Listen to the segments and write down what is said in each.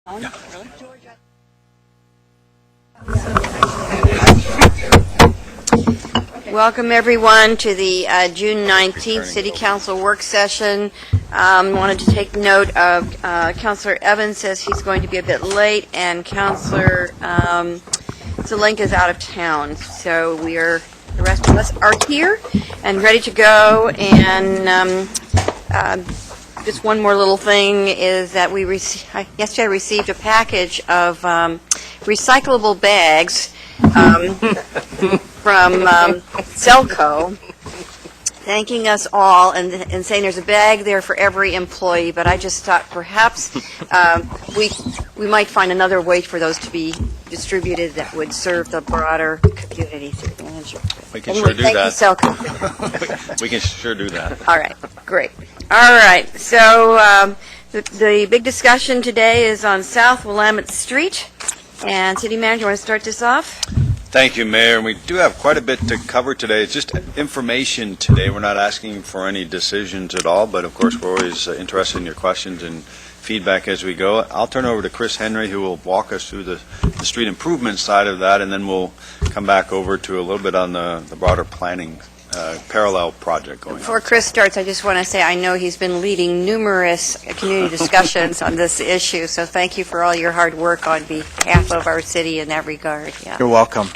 Really? Welcome everyone to the June 19th City Council work session. Wanted to take note of Councilor Evans says he's going to be a bit late, and Councilor Zelenka is out of town. So the rest of us are here and ready to go. And just one more little thing is that yesterday I received a package of recyclable bags from Selco, thanking us all and saying there's a bag there for every employee. But I just thought perhaps we might find another way for those to be distributed that would serve the broader community. We can sure do thank that. You, Selco. We can sure do that. All right, great. All right, so the big discussion today is on South Willamette Street. And City Manager, want to start this off? Thank you, Mayor. And we do have quite a bit to cover today. It's just information today. We're not asking for any decisions at all, but of course we're always interested in your questions and feedback as we go. I'll turn over to Chris Henry, who will walk us through the street improvement side of that, and then we'll come back over to a little bit on the broader planning parallel project going on. Before Chris starts, I just want to say I know he's been leading numerous community discussions on this issue, so thank you for all your hard work on behalf of our city in that regard. Yeah. You're welcome.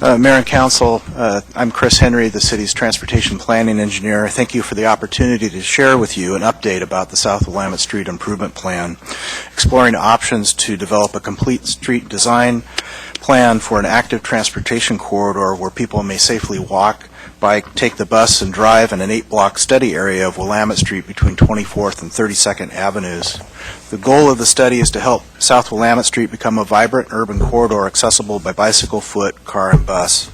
Mayor and Council, I'm Chris Henry, the city's transportation planning engineer. Thank you for the opportunity to share with you an update about the South Willamette Street Improvement Plan, exploring options to develop a complete street design plan for an active transportation corridor where people may safely walk, bike, take the bus, and drive in an 8-block study area of Willamette Street between 24th and 32nd Avenues. The goal of the study is to help South Willamette Street become a vibrant urban corridor accessible by bicycle, foot, car, and bus.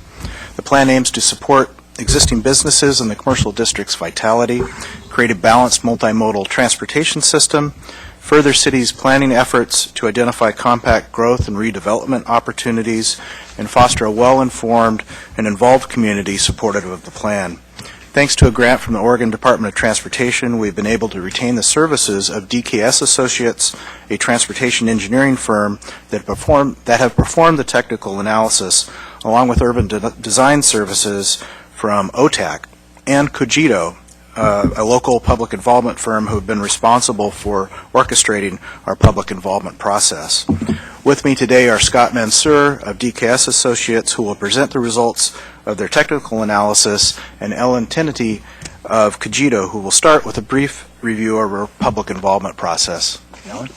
The plan aims to support existing businesses in the commercial district's vitality, create a balanced multimodal transportation system, further city's planning efforts to identify compact growth and redevelopment opportunities, and foster a well-informed and involved community supportive of the plan. Thanks to a grant from the Oregon Department of Transportation, we've been able to retain the services of DKS Associates, a transportation engineering firm that have performed the technical analysis, along with urban design services from OTAC, and Cogito, a local public involvement firm who have been responsible for orchestrating our public involvement process. With me today are Scott Mansour of DKS Associates, who will present the results of their technical analysis, and Ellen Tinnity of Cogito, who will start with a brief review of our public involvement process. Ellen?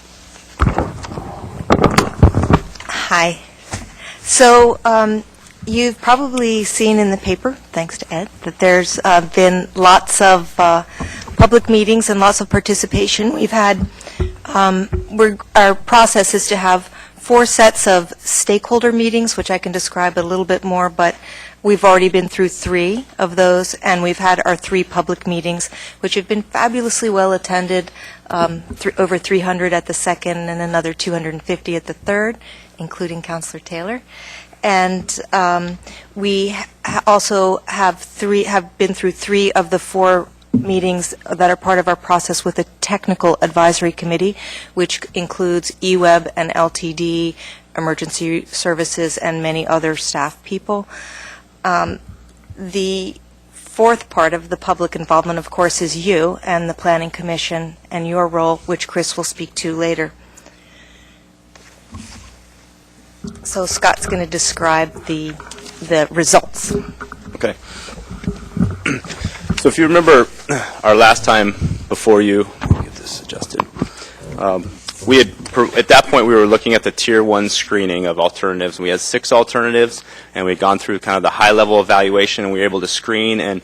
Hi. So you've probably seen in the paper, thanks to Ed, that there's been lots of public meetings and lots of participation. We've had, our process is to have 4 sets of stakeholder meetings, which I can describe a little bit more, but we've already been through 3 of those, and we've had our 3 public meetings, which have been fabulously well attended, over 300 at the second and another 250 at the third, including Councilor Taylor. And we also have been through 3 of the 4 meetings that are part of our process with the Technical Advisory Committee, which includes EWEB and LTD, emergency services, and many other staff people. The 4th part of the public involvement, of course, is you and the Planning Commission and your role, which Chris will speak to later. So Scott's going to describe the results. Okay. So if you remember our last time before you, let me get this adjusted. We had, at that point, we were looking at the Tier 1 screening of alternatives. We had 6 alternatives, and we had gone through kind of the high-level evaluation, and we were able to screen and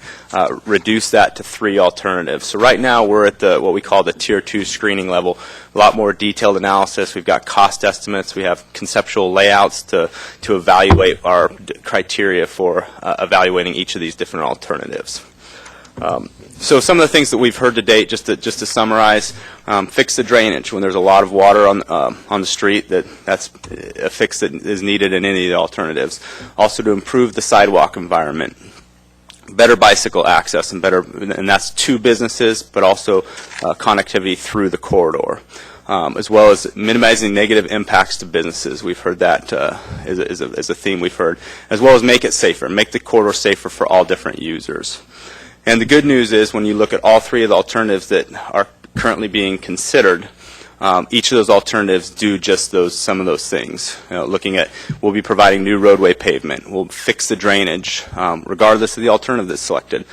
reduce that to 3 alternatives. So right now, we're at what we call the Tier 2 screening level. A lot more detailed analysis. We've got cost estimates. We have conceptual layouts to evaluate our criteria for evaluating each of these different alternatives. So some of the things that we've heard to date, just to summarize, fix the drainage. When there's a lot of water on the street, that's a fix that is needed in any of the alternatives. Also to improve the sidewalk environment, better bicycle access, and that's to businesses, but also connectivity through the corridor. as well as minimizing negative impacts to businesses. We've heard that is a theme we've heard, as well as make it safer, make the corridor safer for all different users. And the good news is when you look at all three of the alternatives that are currently being considered, each of those alternatives do just some of those things. Looking at, we'll be providing new roadway pavement. We'll fix the drainage, regardless of the alternative that's selected.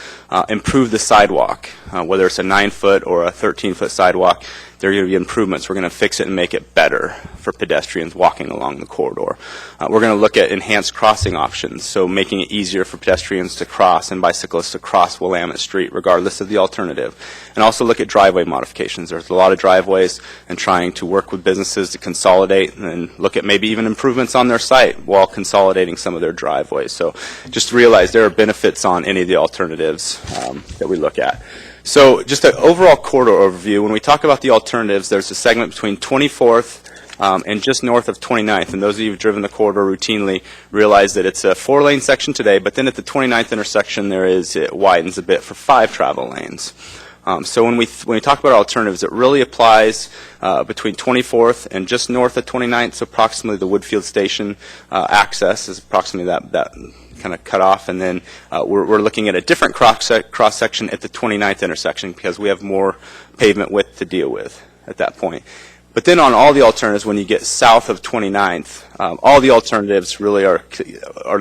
Improve the sidewalk, whether it's a 9-foot or a 13-foot sidewalk. There are going to be improvements. We're going to fix it and make it better for pedestrians walking along the corridor. We're going to look at enhanced crossing options, so making it easier for pedestrians to cross and bicyclists to cross Willamette Street, regardless of the alternative. And also look at driveway modifications. There's a lot of driveways, and trying to work with businesses to consolidate and look at maybe even improvements on their site while consolidating some of their driveways. So just realize there are benefits on any of the alternatives that we look at. So just an overall corridor overview. When we talk about the alternatives, there's a segment between 24th and just north of 29th. And those of you who've driven the corridor routinely realize that it's a 4-lane section today, but then at the 29th intersection, it widens a bit for 5 travel lanes. So when we talk about alternatives, it really applies between 24th and just north of 29th, so approximately the Woodfield Station access is approximately that kind of cut off, and then we're looking at a different cross-section at the 29th intersection because we have more pavement width to deal with at that point. But then on all the alternatives, when you get south of 29th, all the alternatives really are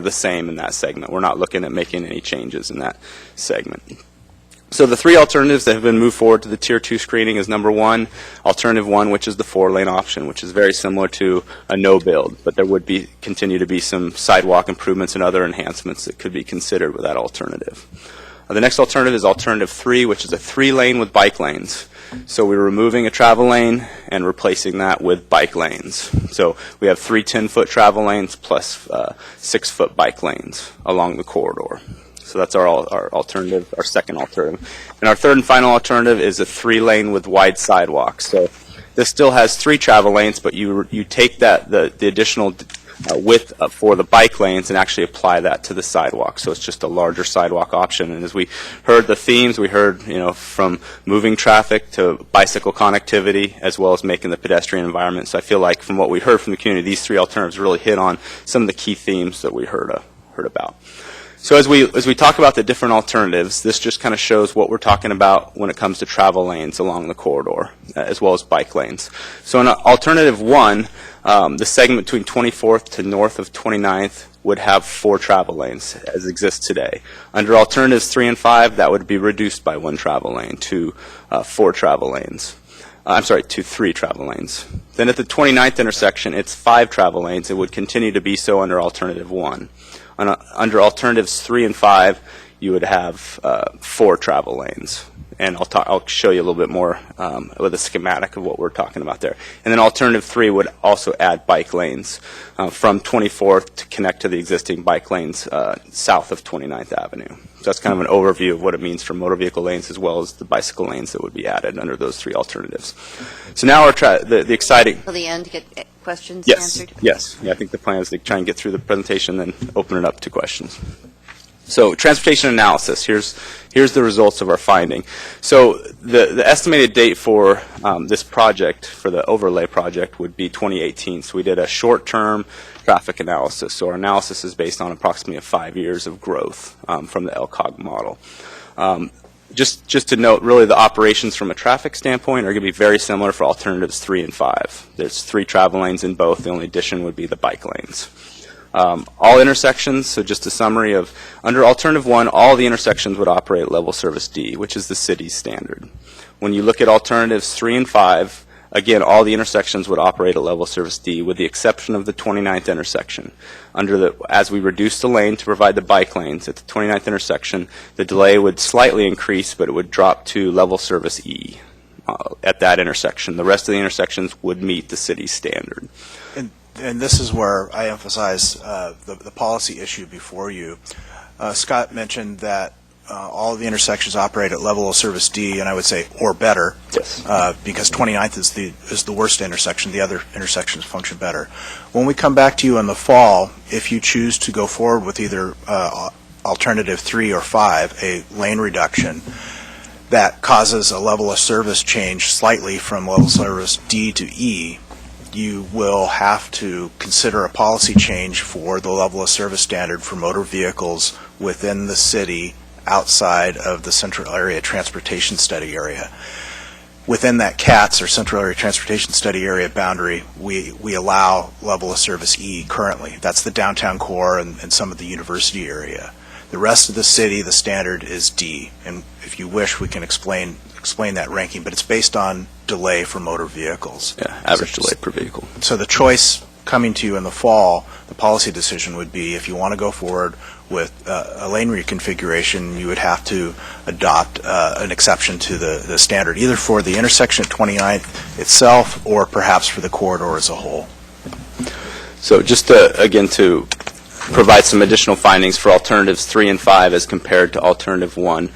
the same in that segment. We're not looking at making any changes in that segment. So the 3 alternatives that have been moved forward to the Tier 2 screening is number 1, Alternative 1, which is the 4-lane option, which is very similar to a no-build, but there would continue to be some sidewalk improvements and other enhancements that could be considered with that alternative. The next alternative is Alternative 3, which is a 3-lane with bike lanes. So we're removing a travel lane and replacing that with bike lanes. So we have 3 10-foot travel lanes plus 6-foot bike lanes along the corridor. So that's our alternative, our second alternative. And our third and final alternative is a 3-lane with wide sidewalks. So this still has 3 travel lanes, but you take the additional width for the bike lanes and actually apply that to the sidewalk. So it's just a larger sidewalk option. And as we heard the themes, we heard from moving traffic to bicycle connectivity, as well as making the pedestrian environment. So I feel like from what we heard from the community, these 3 alternatives really hit on some of the key themes that we heard about. So as we talk about the different alternatives, this just kind of shows what we're talking about when it comes to travel lanes along the corridor, as well as bike lanes. So in Alternative 1, the segment between 24th to north of 29th would have 4 travel lanes, as exists today. Under Alternatives 3 and 5, that would be reduced by 1 travel lane to 4 travel lanes. To 3 travel lanes. Then at the 29th intersection, it's 5 travel lanes. It would continue to be so under Alternative 1. Under Alternatives 3 and 5, you would have 4 travel lanes. And I'll show you a little bit more with a schematic of what we're talking about there. And then Alternative 3 would also add bike lanes from 24th to connect to the existing bike lanes south of 29th Avenue. So that's kind of an overview of what it means for motor vehicle lanes as well as the bicycle lanes that would be added under those 3 alternatives. So now the exciting... Till the end to get questions Yes. answered? Yes. Yeah, I think the plan is to try and get through the presentation and then open it up to questions. So transportation analysis, here's the results of our finding. So the estimated date for this project, for the overlay project, would be 2018. So we did a short-term traffic analysis. So our analysis is based on approximately 5 years of growth from the LCOG model. Just to note, really the operations from a traffic standpoint are going to be very similar for Alternatives 3 and 5. There's 3 travel lanes in both. The only addition would be the bike lanes. All intersections, so just a summary of, under Alternative 1, all the intersections would operate at level service D, which is the city's standard. When you look at Alternatives 3 and 5, again, all the intersections would operate at level service D, with the exception of the 29th intersection. As we reduce the lane to provide the bike lanes at the 29th intersection, the delay would slightly increase, but it would drop to level service E at that intersection. The rest of the intersections would meet the city's standard. And this is where I emphasize the policy issue before you. Scott mentioned that all of the intersections operate at level of service D, and I would say or better, Yes. Because 29th is the worst intersection. The other intersections function better. When we come back to you in the fall, if you choose to go forward with either Alternative 3 or 5, a lane reduction, that causes a level of service change slightly from level service D to E, you will have to consider a policy change for the level of service standard for motor vehicles within the city outside of the Central Area Transportation Study Area. Within that CATS, or Central Area Transportation Study Area boundary, we allow level of service E currently. That's the downtown core and some of the university area. The rest of the city, the standard is D, and if you wish, we can explain that ranking, but it's based on delay for motor vehicles. Yeah, average delay per vehicle. So the choice coming to you in the fall, the policy decision would be, if you want to go forward with a lane reconfiguration, you would have to adopt an exception to the standard, either for the intersection at 29th itself or perhaps for the corridor as a whole. So just again to provide some additional findings for alternatives 3 and 5 as compared to alternative 1.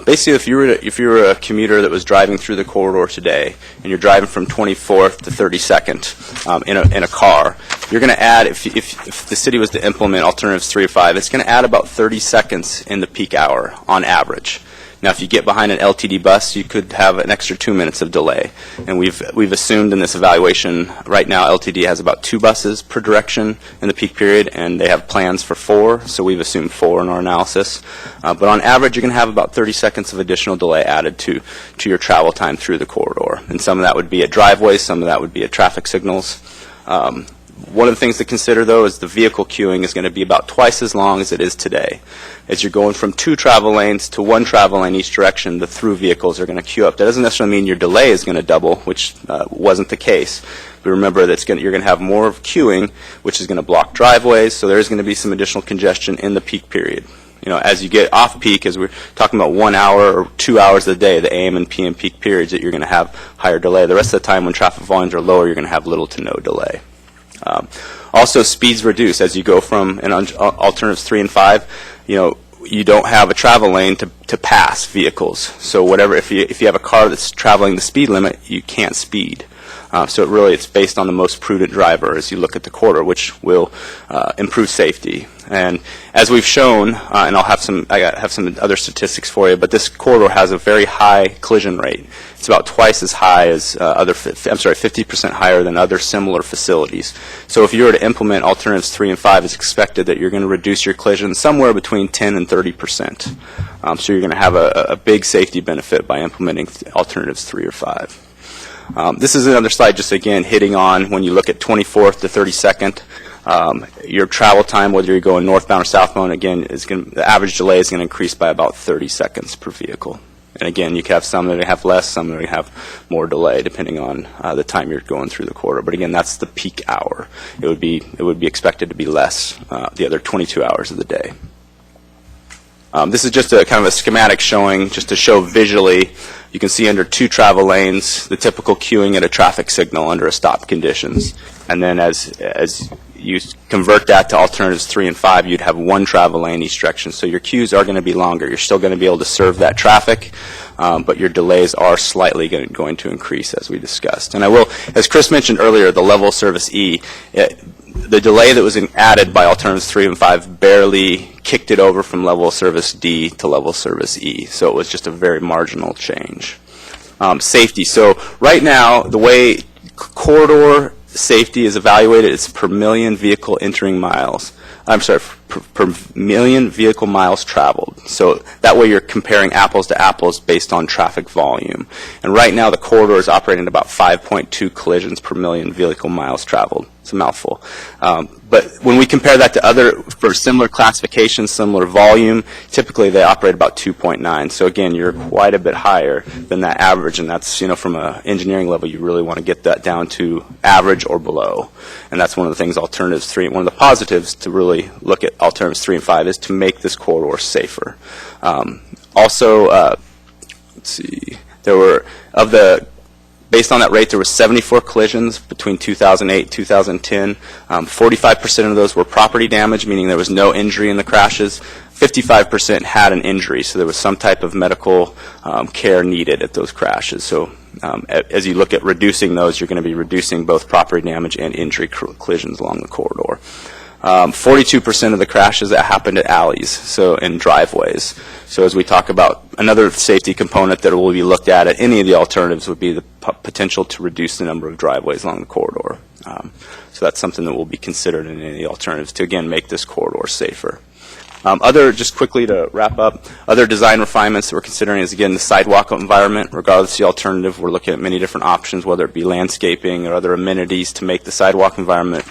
Basically, if you were a commuter that was driving through the corridor today, and you're driving from 24th to 32nd in a car, you're going to add, if the city was to implement alternatives 3 or 5, it's going to add about 30 seconds in the peak hour on average. Now, if you get behind an LTD bus, you could have an extra 2 minutes of delay. And we've assumed in this evaluation, right now LTD has about 2 buses per direction in the peak period, and they have plans for 4, so we've assumed 4 in our analysis. But on average, you're going to have about 30 seconds of additional delay added to your travel time through the corridor. And some of that would be at driveways, some of that would be at traffic signals. One of the things to consider, though, is the vehicle queuing is going to be about twice as long as it is today. As you're going from 2 travel lanes to 1 travel lane each direction, the through vehicles are going to queue up. That doesn't necessarily mean your delay is going to double, which wasn't the case. But remember that you're going to have more of queuing, which is going to block driveways, so there is going to be some additional congestion in the peak period. You know, as you get off peak, as we're talking about 1 hour or 2 hours a day, the AM and PM peak periods, that you're going to have higher delay. The rest of the time when traffic volumes are lower, you're going to have little to no delay. Also, speeds reduce as you go from alternatives 3 and 5. You know, you don't have a travel lane to pass vehicles. So whatever, if you have a car that's traveling the speed limit, you can't speed. So it's based on the most prudent driver as you look at the corridor, which will improve safety. And as we've shown, and I have some other statistics for you, but this corridor has a very high collision rate. It's about twice as high as 50% higher than other similar facilities. So if you were to implement alternatives 3 and 5, it's expected that you're going to reduce your collisions somewhere between 10 and 30%. So you're going to have a big safety benefit by implementing alternatives 3 or 5. This is another slide just again hitting on when you look at 24th to 32nd. Your travel time, whether you're going northbound or southbound, again, the average delay is going to increase by about 30 seconds per vehicle. And again, you can have some that have less, some that have more delay, depending on the time you're going through the corridor. But again, that's the peak hour. It would be expected to be less the other 22 hours of the day. This is just a kind of a schematic showing, just to show visually. You can see under 2 travel lanes, the typical queuing at a traffic signal under a stop conditions. And then as you convert that to alternatives 3 and 5, you'd have 1 travel lane each direction. So your queues are going to be longer. You're still going to be able to serve that traffic, but your delays are slightly going to increase, as we discussed. And I will, as Chris mentioned earlier, the level of service E, the delay that was added by alternatives 3 and 5 barely kicked it over from level of service D to level of service E. So it was just a very marginal change. Safety. So right now, the way corridor safety is evaluated, it's per million vehicle entering miles. Per million vehicle miles traveled. So that way you're comparing apples to apples based on traffic volume. And right now the corridor is operating at about 5.2 collisions per million vehicle miles traveled. It's a mouthful. But when we compare that to for similar classifications, similar volume, typically they operate about 2.9. So again, you're quite a bit higher than that average, and that's, from an engineering level, you really want to get that down to average or below. And that's one of the things alternatives 3, one of the positives to really look at alternatives 3 and 5 is to make this corridor safer. Also, let's see, based on that rate, there were 74 collisions between 2008 and 2010. 45% of those were property damage, meaning there was no injury in the crashes. 55% had an injury, so there was some type of medical care needed at those crashes. So as you look at reducing those, you're going to be reducing both property damage and injury collisions along the corridor. 42% of the crashes that happened at alleys, so in driveways. So as we talk about another safety component that will be looked at any of the alternatives would be the potential to reduce the number of driveways along the corridor. So that's something that will be considered in any of the alternatives to, again, make this corridor safer. Just quickly to wrap up, other design refinements that we're considering is, again, the sidewalk environment. Regardless of the alternative, we're looking at many different options, whether it be landscaping or other amenities to make the sidewalk environment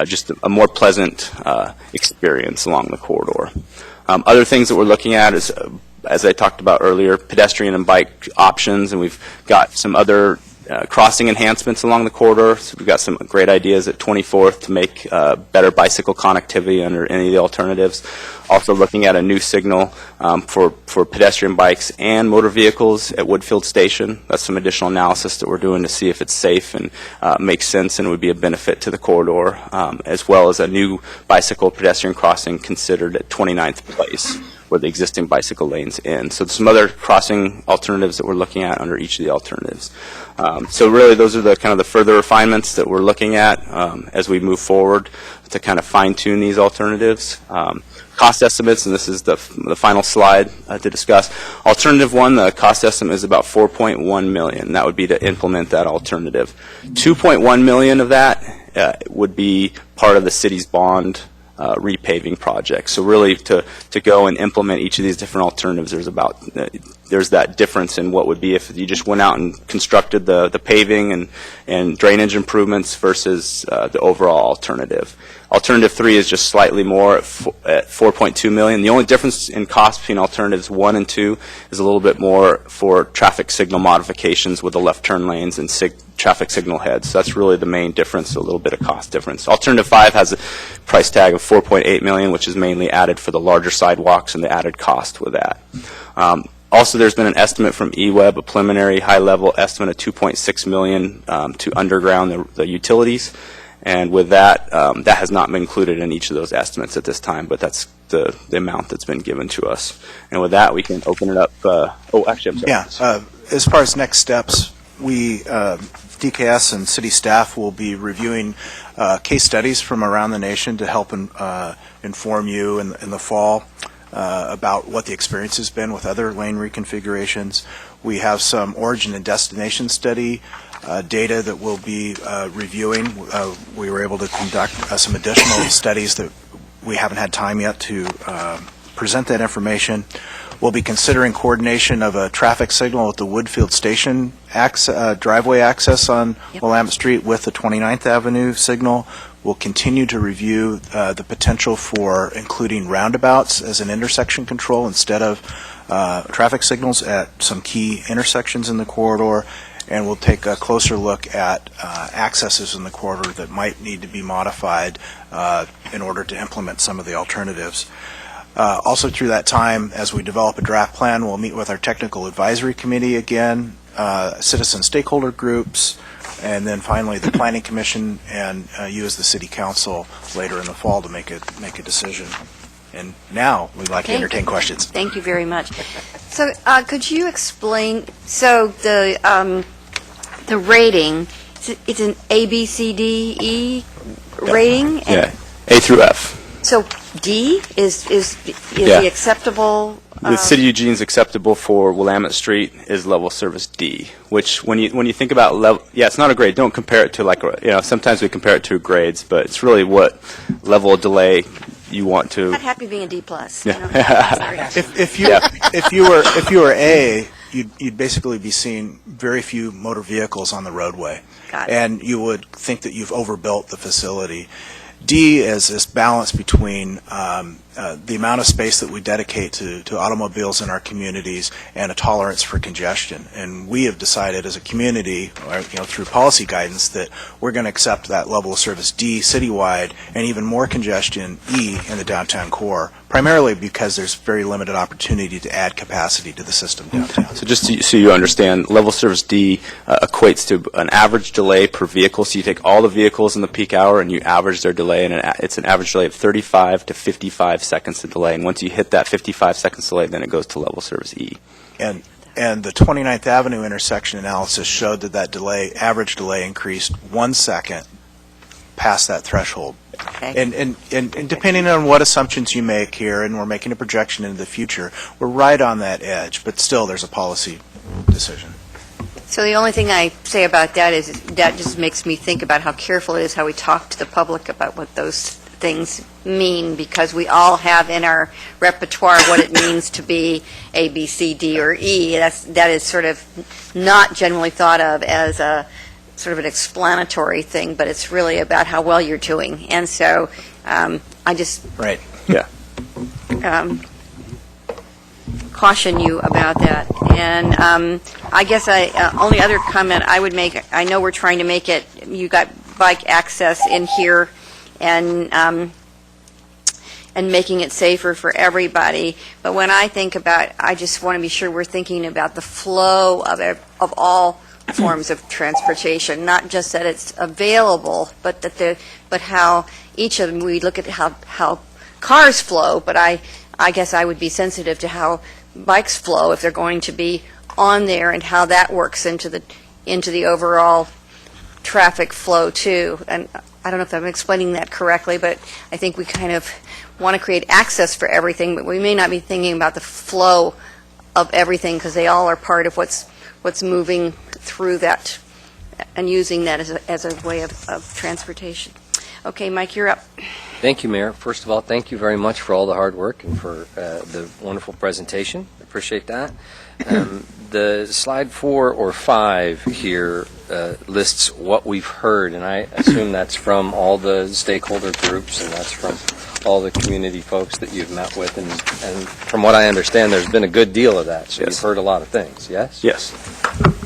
just a more pleasant experience along the corridor. Other things that we're looking at is, as I talked about earlier, pedestrian and bike options, and we've got some other crossing enhancements along the corridor. So we've got some great ideas at 24th to make better bicycle connectivity under any of the alternatives. Also looking at a new signal for pedestrian bikes and motor vehicles at Woodfield Station. That's some additional analysis that we're doing to see if it's safe and makes sense and would be a benefit to the corridor, as well as a new bicycle pedestrian crossing considered at 29th Place, where the existing bicycle lanes end. So there's some other crossing alternatives that we're looking at under each of the alternatives. So really those are the kind of the further refinements that we're looking at as we move forward to kind of fine-tune these alternatives. Cost estimates, and this is the final slide to discuss. Alternative one, the cost estimate is about $4.1 million. That would be to implement that alternative. $2.1 million of that would be part of the city's bond repaving project. So really to go and implement each of these different alternatives, there's that difference in what would be if you just went out and constructed the paving and drainage improvements versus the overall alternative. Alternative 3 is just slightly more at $4.2 million. The only difference in cost between alternatives 1 and 2 is a little bit more for traffic signal modifications with the left turn lanes and traffic signal heads. So that's really the main difference, a little bit of cost difference. Alternative 5 has a price tag of $4.8 million, which is mainly added for the larger sidewalks and the added cost with that. Also, there's been an estimate from eWeb, a preliminary high-level estimate of $2.6 million to underground the utilities. And with that, that has not been included in each of those estimates at this time, but that's the amount that's been given to us. And with that, we can open it up. Actually, I'm sorry. Yeah, as far as next steps, we, DKS and city staff will be reviewing case studies from around the nation to help inform you in the fall about what the experience has been with other lane reconfigurations. We have some origin and destination study data that we'll be reviewing. We were able to conduct some additional studies that we haven't had time yet to present that information. We'll be considering coordination of a traffic signal at the Woodfield Station driveway access on Willamette Street with the 29th Avenue signal. We'll continue to review the potential for including roundabouts as an intersection control instead of traffic signals at some key intersections in the corridor. And we'll take a closer look at accesses in the corridor that might need to be modified in order to implement some of the alternatives. Also through that time, as we develop a draft plan, we'll meet with our technical advisory committee again, citizen stakeholder groups, and then finally the Planning Commission and you as the City Council later in the fall to make a decision. And now we'd like to entertain questions. Thank you very much. So could you explain, so the rating, it's an A, B, C, D, E rating? Yeah, A through F. So D is the acceptable? The City of Eugene's acceptable for Willamette Street is level service D, which when you think about level, it's not a grade. Don't compare it to sometimes we compare it to grades, but it's really what level of delay you want to. I'm not happy being a D plus. Yeah. If you were A, you'd basically be seeing very few motor vehicles on the roadway. Got it. And you would think that you've overbuilt the facility. D is this balance between the amount of space that we dedicate to automobiles in our communities and a tolerance for congestion. And we have decided as a community, through policy guidance, that we're going to accept that level of service D citywide and even more congestion E in the downtown core, primarily because there's very limited opportunity to add capacity to the system downtown. So just so you understand, level service D equates to an average delay per vehicle. So you take all the vehicles in the peak hour and you average their delay, and it's an average delay of 35 to 55 seconds of delay. And once you hit that 55 seconds delay, then it goes to level service E. And the 29th Avenue intersection analysis showed that average delay increased 1 second past that threshold. Okay. And depending on what assumptions you make here, and we're making a projection into the future, we're right on that edge, but still there's a policy decision. So the only thing I say about that is that just makes me think about how careful it is how we talk to the public about what those things mean, because we all have in our repertoire what it means to be A, B, C, D, or E. That is sort of not generally thought of as a sort of an explanatory thing, but it's really about how well you're doing. And so I just Right. Yeah. caution you about that. And I guess only other comment I would make, I know we're trying to make it, you got bike access in here and making it safer for everybody. But when I think about, I just want to be sure we're thinking about the flow of all forms of transportation, not just that it's available, but how each of them, we look at how cars flow, but I guess I would be sensitive to how bikes flow if they're going to be on there, and how that works into the overall traffic flow too. And I don't know if I'm explaining that correctly, but I think we kind of want to create access for everything, but we may not be thinking about the flow of everything, because they all are part of what's moving through that and using that as a way of transportation. Okay, Mike, you're up. Thank you, Mayor. First of all, thank you very much for all the hard work and for the wonderful presentation. Appreciate that. The slide 4 or 5 here lists what we've heard, and I assume that's from all the stakeholder groups, and that's from all the community folks that you've met with, and from what I understand, there's been a good deal of that, so Yes. you've heard a lot of things, yes? Yes.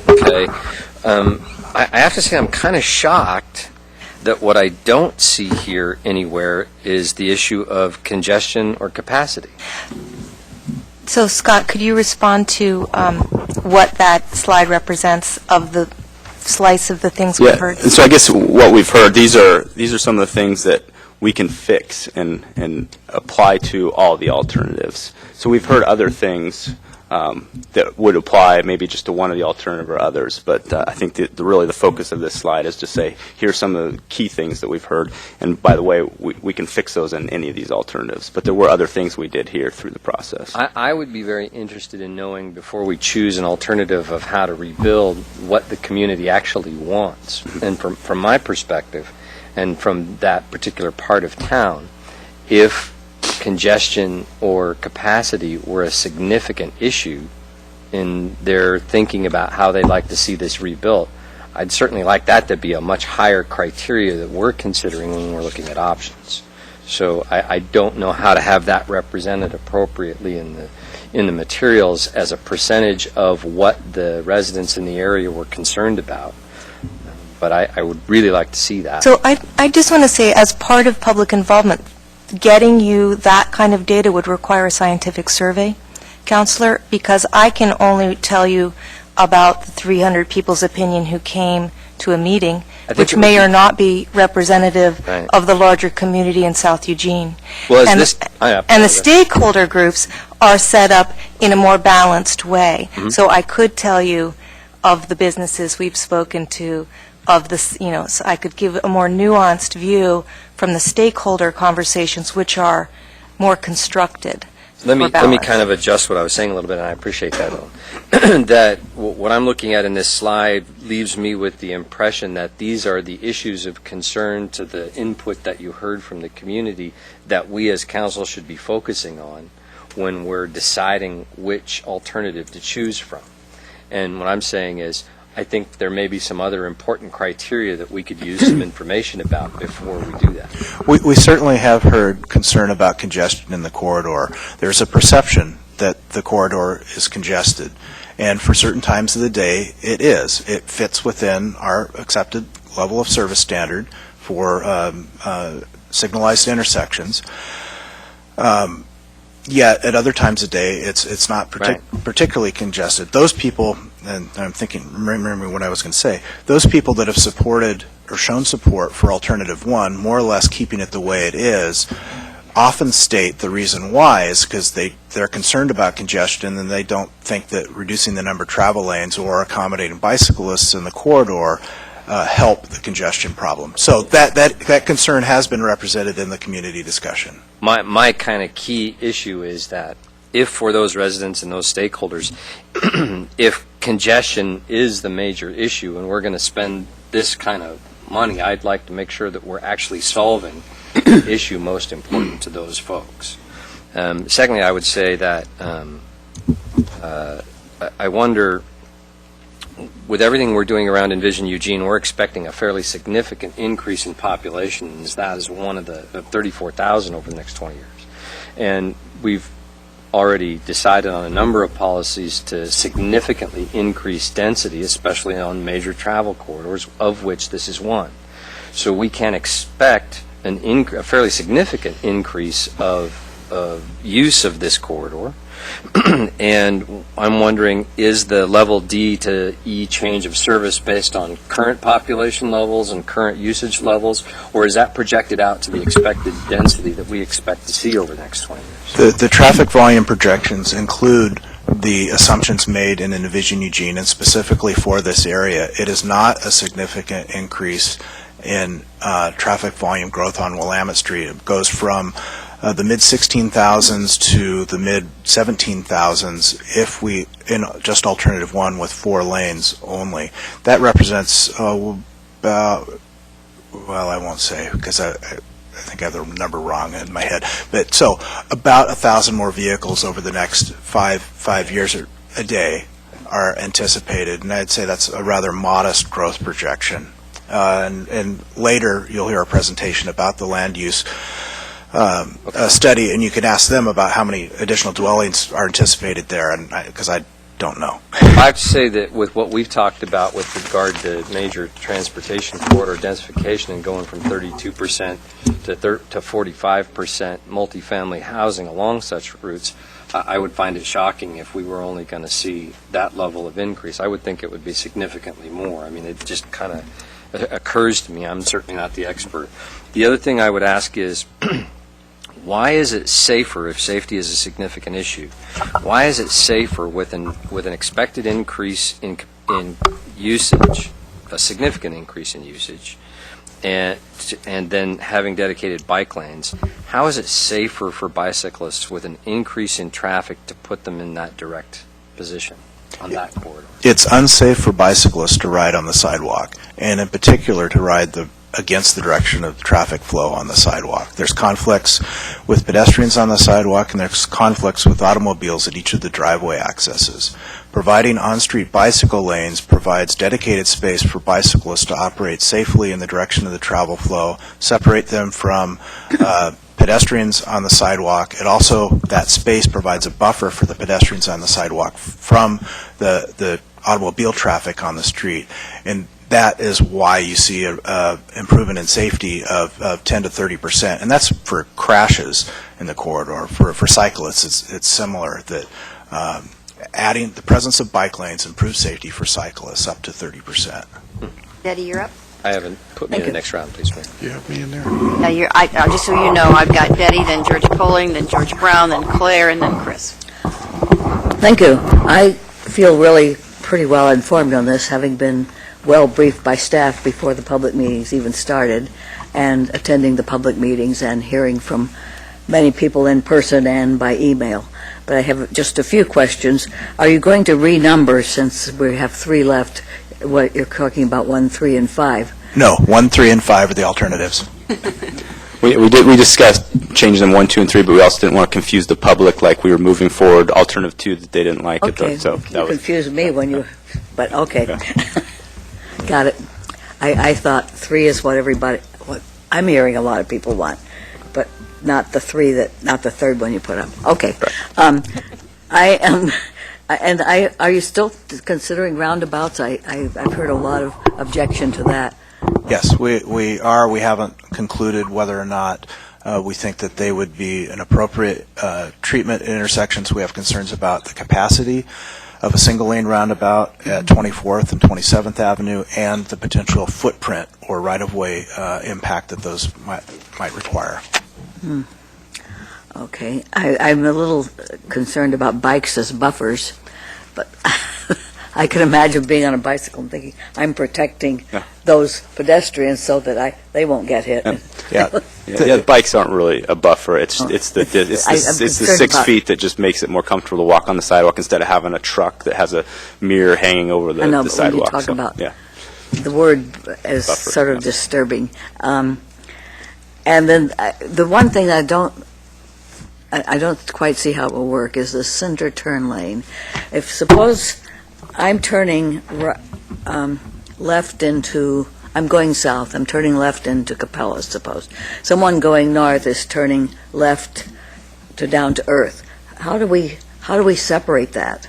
Okay. I have to say I'm kind of shocked that what I don't see here anywhere is the issue of congestion or capacity. So, Scott, could you respond to what that slide represents of the slice of the things we've heard? And so I guess what we've heard, these are some of the things that we can fix and apply to all the alternatives. So we've heard other things that would apply maybe just to one of the alternative or others, but I think really the focus of this slide is to say, here's some of the key things that we've heard, and by the way, we can fix those in any of these alternatives. But there were other things we did here through the process. I would be very interested in knowing, before we choose an alternative of how to rebuild, what the community actually wants. And from my perspective, and from that particular part of town, if congestion or capacity were a significant issue in their thinking about how they'd like to see this rebuilt, I'd certainly like that to be a much higher criteria that we're considering when we're looking at options. So I don't know how to have that represented appropriately in the materials as a percentage of what the residents in the area were concerned about. But I would really like to see that. So I just want to say, as part of public involvement, getting you that kind of data would require a scientific survey, Counselor, because I can only tell you about the 300 people's opinion who came to a meeting, which may or not be representative Right. of the larger community in South Eugene. Well, and the stakeholder groups are set up in a more balanced way. Mm-hmm. So I could tell you of the businesses we've spoken to, of this, so I could give a more nuanced view from the stakeholder conversations, which are more constructed. Let me balanced. kind of adjust what I was saying a little bit, and I appreciate that, Ellen. That what I'm looking at in this slide leaves me with the impression that these are the issues of concern to the input that you heard from the community that we as council should be focusing on when we're deciding which alternative to choose from. And what I'm saying is, I think there may be some other important criteria that we could use some information about before we do that. We certainly have heard concern about congestion in the corridor. There's a perception that the corridor is congested, and for certain times of the day, it is. It fits within our accepted level of service standard for signalized intersections. Yet at other times of day, it's not particularly congested. Those people, and I'm thinking, remembering what I was going to say, those people that have supported or shown support for Alternative 1, more or less keeping it the way it is, often state the reason why is because they're concerned about congestion, and they don't think that reducing the number of travel lanes or accommodating bicyclists in the corridor help the congestion problem. So that concern has been represented in the community discussion. My kind of key issue is that if for those residents and those stakeholders, if congestion is the major issue and we're going to spend this kind of money, I'd like to make sure that we're actually solving the issue most important to those folks. Secondly, I would say that I wonder, with everything we're doing around Envision Eugene, we're expecting a fairly significant increase in population, and that is one of the 34,000 over the next 20 years. And we've already decided on a number of policies to significantly increase density, especially on major travel corridors, of which this is one. So we can expect a fairly significant increase of use of this corridor. And I'm wondering, is the level D to E change of service based on current population levels and current usage levels, or is that projected out to the expected density that we expect to see over the next 20 years? The traffic volume projections include the assumptions made in Envision Eugene, and specifically for this area. It is not a significant increase in traffic volume growth on Willamette Street. It goes from the mid-16,000s to the mid-17,000s if we, in just alternative one with 4 lanes only. That represents about, well, I won't say because I think I have the number wrong in my head, but so about 1,000 more vehicles over the next five years a day are anticipated, and I'd say that's a rather modest growth projection. And later you'll hear a presentation about the land use study, and you can ask them about how many additional dwellings are anticipated there, and because I don't know. I have to say that with what we've talked about with regard to major transportation corridor densification and going from 32% to 45% multifamily housing along such routes, I would find it shocking if we were only going to see that level of increase. I would think it would be significantly more. I mean, it just kind of occurs to me. I'm certainly not the expert. The other thing I would ask is, why is it safer, if safety is a significant issue, why is it safer with an expected increase in usage, a significant increase in usage, and then having dedicated bike lanes, how is it safer for bicyclists with an increase in traffic to put them in that direct position on that corridor? It's unsafe for bicyclists to ride on the sidewalk, and in particular to ride against the direction of traffic flow on the sidewalk. There's conflicts with pedestrians on the sidewalk, and there's conflicts with automobiles at each of the driveway accesses. Providing on-street bicycle lanes provides dedicated space for bicyclists to operate safely in the direction of the travel flow, separate them from pedestrians on the sidewalk. It also, that space provides a buffer for the pedestrians on the sidewalk from the automobile traffic on the street. And that is why you see an improvement in safety of 10 to 30%. And that's for crashes in the corridor. For cyclists, it's similar, that adding the presence of bike lanes improves safety for cyclists up to 30%. Betty, you're up. I haven't put me in the next round, please, Mayor. You have me in there? Yeah, just so you know, I've got Betty, then George Poling, then George Brown, then Claire, and then Chris. Thank you. I feel really pretty well informed on this, having been well briefed by staff before the public meetings even started, and attending the public meetings and hearing from many people in person and by email. But I have just a few questions. Are you going to renumber, since we have 3 left, what you're talking about, 1, 3, and 5? No, 1, 3, and 5 are the alternatives. We discussed changing them 1, 2, and 3, but we also didn't want to confuse the public, like we were moving forward alternative 2 that they didn't like. Okay, it. So you that was, confused me when you, but okay. Yeah. Got it. I thought 3 is what I'm hearing a lot of people want, but not the 3 not the third one you put up. Okay. I am, and are you still considering roundabouts? I've heard a lot of objection to that. Yes, we are. We haven't concluded whether or not we think that they would be an appropriate treatment at intersections. We have concerns about the capacity of a single-lane roundabout at 24th and 27th Avenue, and the potential footprint or right-of-way impact that those might require. Okay. I'm a little concerned about bikes as buffers, but I can imagine being on a bicycle and thinking, I'm protecting Yeah. those pedestrians so that they won't get hit. Yeah. Yeah. Yeah, bikes aren't really a buffer. It's the 6 about- feet that just makes it more comfortable to walk on the sidewalk instead of having a truck that has a mirror hanging over the I know, the but when you sidewalk. talk So, about- yeah. The word is Buffer, sort of yeah. disturbing. And then the one thing I don't quite see how it will work is the center turn lane. If suppose I'm turning left into, I'm going south, I'm turning left into Capella, suppose. Someone going north is turning left to down to Earth. How do we separate that?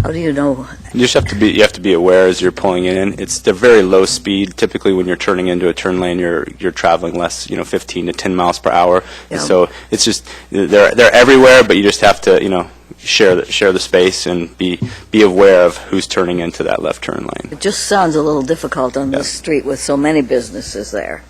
How do you know? You have to be aware as you're pulling in. It's the very low speed. Typically, when you're turning into a turn lane, you're traveling less, 15 to 10 miles per hour. Yeah. So it's just they're everywhere, but you just have to share the space and be aware of who's turning into that left turn lane. It just sounds a little difficult on Yeah. this street with so many businesses there.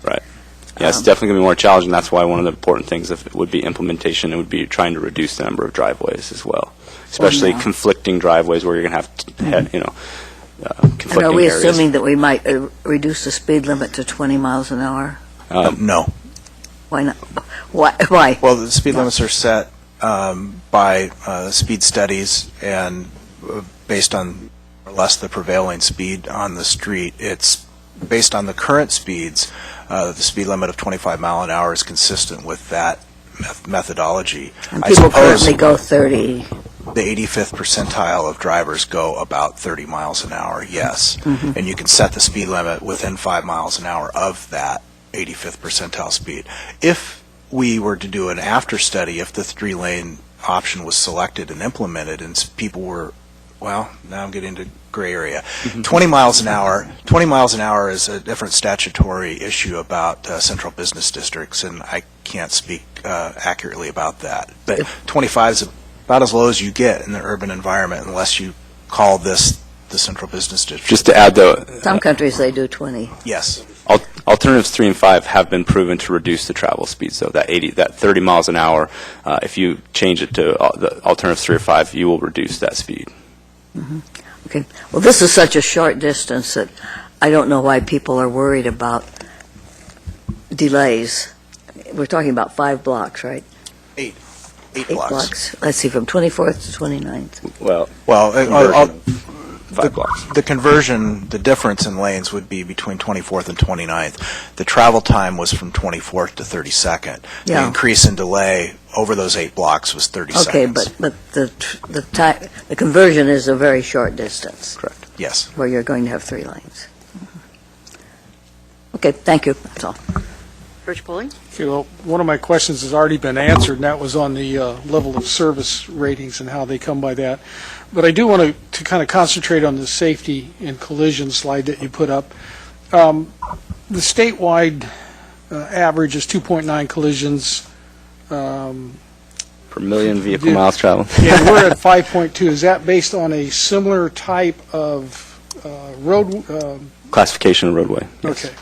Yeah, it's definitely going to be more challenging. That's why one of the important things would be implementation. It would be trying to reduce the number of driveways as well, especially now. conflicting driveways where you're going to have conflicting And are we areas. assuming that we might reduce the speed limit to 20 miles an hour? No. Why not? Why? Well, the speed limits are set by speed studies, and based on more or less the prevailing speed on the street. It's based on the current speeds. The speed limit of 25 mile an hour is consistent with that methodology. And I people suppose currently go 30. the 85th percentile of drivers go about 30 miles an hour, yes. Mm-hmm. And you can set the speed limit within 5 miles an hour of that 85th percentile speed. If we were to do an after study, if the 3-lane option was selected and implemented and people were, well, now I'm getting into gray area. 20 miles an hour is a different statutory issue about central business districts, and I can't speak accurately about that. But 25 is about as low as you get in the urban environment unless you call this the central business district. Just to add, though, Some countries, they do 20. Yes. alternatives 3 and 5 have been proven to reduce the travel speed. So that 30 miles an hour, if you change it to the alternatives 3 or 5, you will reduce that speed. Okay. Well, this is such a short distance that I don't know why people are worried about delays. We're talking about 5 blocks, right? 8 8 blocks. blocks. Let's see, from 24th to 29th. Well, Well, 5 blocks. the conversion, the difference in lanes would be between 24th and 29th. The travel time was from 24th to 32nd. The Yeah. increase in delay over those 8 blocks was 30 Okay, seconds. but the conversion is a very short distance. Correct. Yes. Where you're going to have 3 lanes. Okay, thank you, that's all. Rich Pulley? One of my questions has already been answered, and that was on the level of service ratings and how they come by that. But I do want to kind of concentrate on the safety and collision slide that you put up. The statewide average is 2.9 collisions, Per million vehicle Yeah. miles traveled. and we're at 5.2. Is that based on a similar type of road? Classification of roadway. Yes. Okay.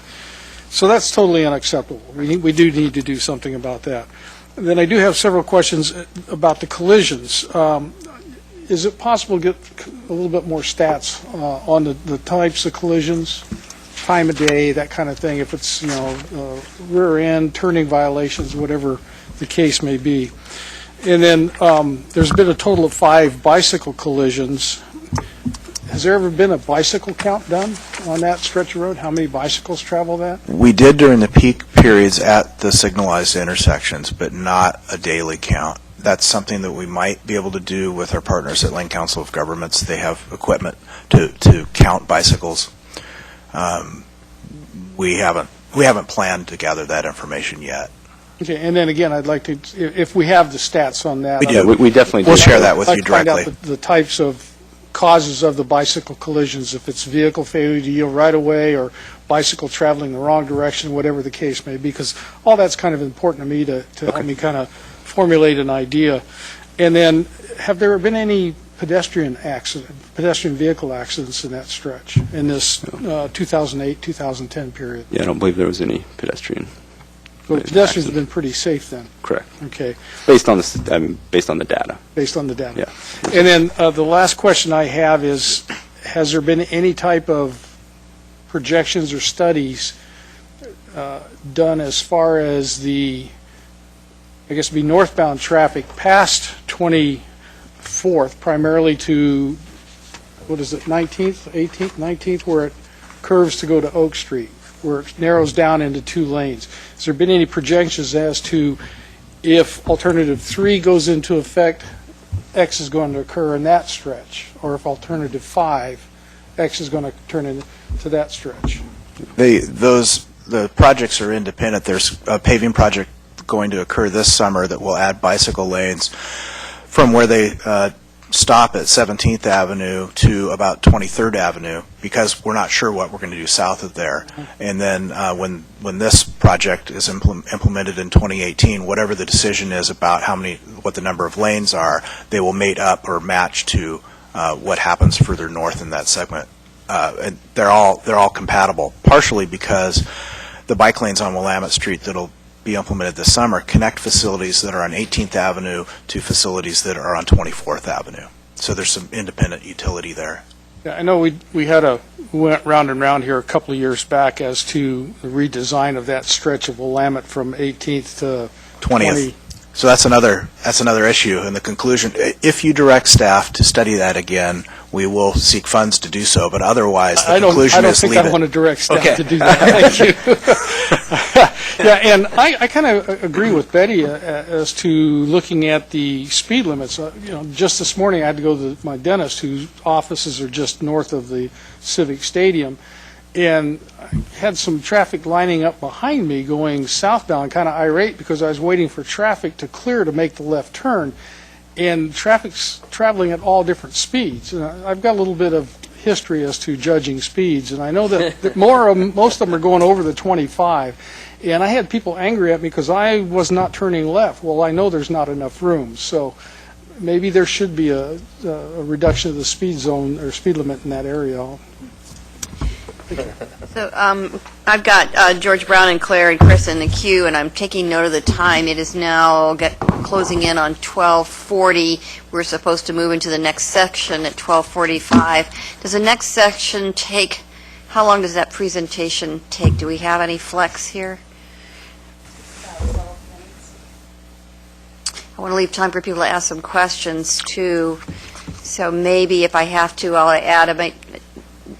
So that's totally unacceptable. We do need to do something about that. And then I do have several questions about the collisions. Is it possible to get a little bit more stats on the types of collisions, time of day, that kind of thing, if it's, rear end, turning violations, whatever the case may be? And then there's been a total of 5 bicycle collisions. Has there ever been a bicycle count done on that stretch of road? How many bicycles travel that? We did during the peak periods at the signalized intersections, but not a daily count. That's something that we might be able to do with our partners at Lane Council of Governments. They have equipment to count bicycles. We haven't planned to gather that information yet. Okay, and then again, I'd like to, if we have the stats on that. We do. Yeah, we definitely do. We'll share that with I'd you like to directly. find out the types of causes of the bicycle collisions, if it's vehicle failure to yield right away or bicycle traveling the wrong direction, whatever the case may be, because all that's kind of important to me to help me kind of formulate an idea. And then, have there been any pedestrian vehicle accidents in that stretch, in this 2008, 2010 period? Yeah, I don't believe there was any pedestrian So pedestrians have been pretty safe then? Correct. Okay, Based on the data. based on the data. Yeah. And then the last question I have is, has there been any type of projections or studies done as far as the, I guess it'd be northbound traffic past 24th, primarily to, what is it, 19th, 18th, 19th, where it curves to go to Oak Street, where it narrows down into 2 lanes? Has there been any projections as to if alternative 3 goes into effect, X is going to occur in that stretch, or if alternative 5, X is going to turn into that stretch? The projects are independent. There's a paving project going to occur this summer that will add bicycle lanes from where they stop at 17th Avenue to about 23rd Avenue, because we're not sure what we're going to do south of there. And then when this project is implemented in 2018, whatever the decision is about what the number of lanes are, they will mate up or match to what happens further north in that segment. And they're all compatible, partially because the bike lanes on Willamette Street that'll be implemented this summer connect facilities that are on 18th Avenue to facilities that are on 24th Avenue. So there's some independent utility there. Yeah, I know we went round and round here a couple of years back as to the redesign of that stretch of Willamette from 18th to 20th. So that's another issue. And the conclusion, if you direct staff to study that again, we will seek funds to do so. But otherwise, the conclusion is leave it. I don't think I want to direct staff Okay. to do that. Thank you. Yeah, and I kind of agree with Betty as to looking at the speed limits. Just this morning I had to go to my dentist, whose offices are just north of the Civic Stadium, and I had some traffic lining up behind me going southbound, kind of irate because I was waiting for traffic to clear to make the left turn, and traffic's traveling at all different speeds. And I've got a little bit of history as to judging speeds, and I know that most of them are going over the 25. And I had people angry at me because I was not turning left. Well, I know there's not enough room, so maybe there should be a reduction of the speed zone or speed limit in that area. So I've got George Brown and Claire and Chris in the queue, and I'm taking note of the time. It is now closing in on 12:40. We're supposed to move into the next section at 12:45. Does the next section take, how long does that presentation take? Do we have any flex here? I want to leave time for people to ask some questions, too. So maybe if I have to, I'll add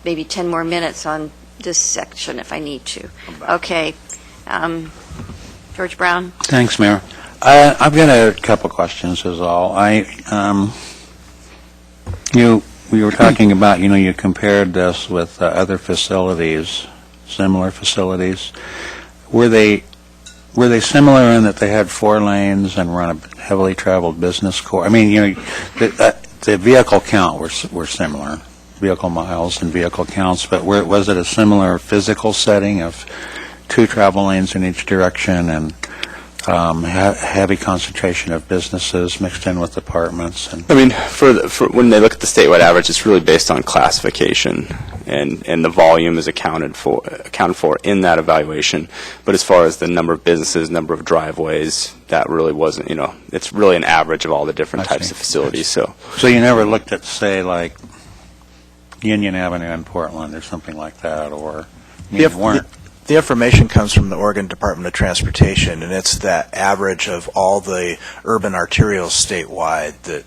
maybe 10 more minutes on this section if I need to. Okay. George Brown? Thanks, Mayor. I've got a couple questions is all. We were talking about, you compared this with other facilities, similar facilities. Were they similar in that they had 4 lanes and were on a heavily traveled business core? I mean, the vehicle count were similar, vehicle miles and vehicle counts, but was it a similar physical setting of 2 travel lanes in each direction and heavy concentration of businesses mixed in with apartments? And I mean, for when they look at the statewide average, it's really based on classification, and the volume is accounted for in that evaluation. But as far as the number of businesses, number of driveways, that really wasn't. It's really an average of all the different types of facilities. So you never looked at, say, like Union Avenue in Portland or something like that, or The information comes from the Oregon Department of Transportation, and it's that average of all the urban arterials statewide that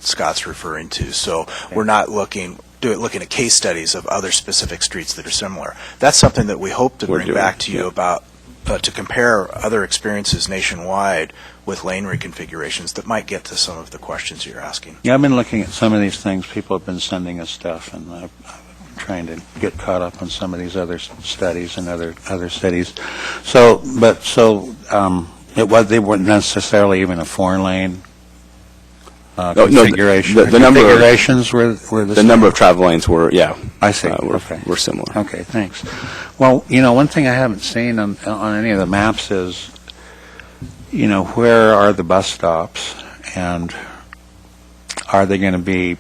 Scott's referring to. So we're not looking at case studies of other specific streets that are similar. That's something that we hope to bring back to you about, to compare other experiences nationwide with lane reconfigurations that might get to some of the questions you're asking. Yeah, I've been looking at some of these things. People have been sending us stuff, and I'm trying to get caught up on some of these other studies and other cities. They weren't necessarily even a 4-lane configuration. The number configurations were the same? number of travel lanes were I see. were similar. Okay, thanks. Well, one thing I haven't seen on any of the maps is, where are the bus stops, and are they going to be?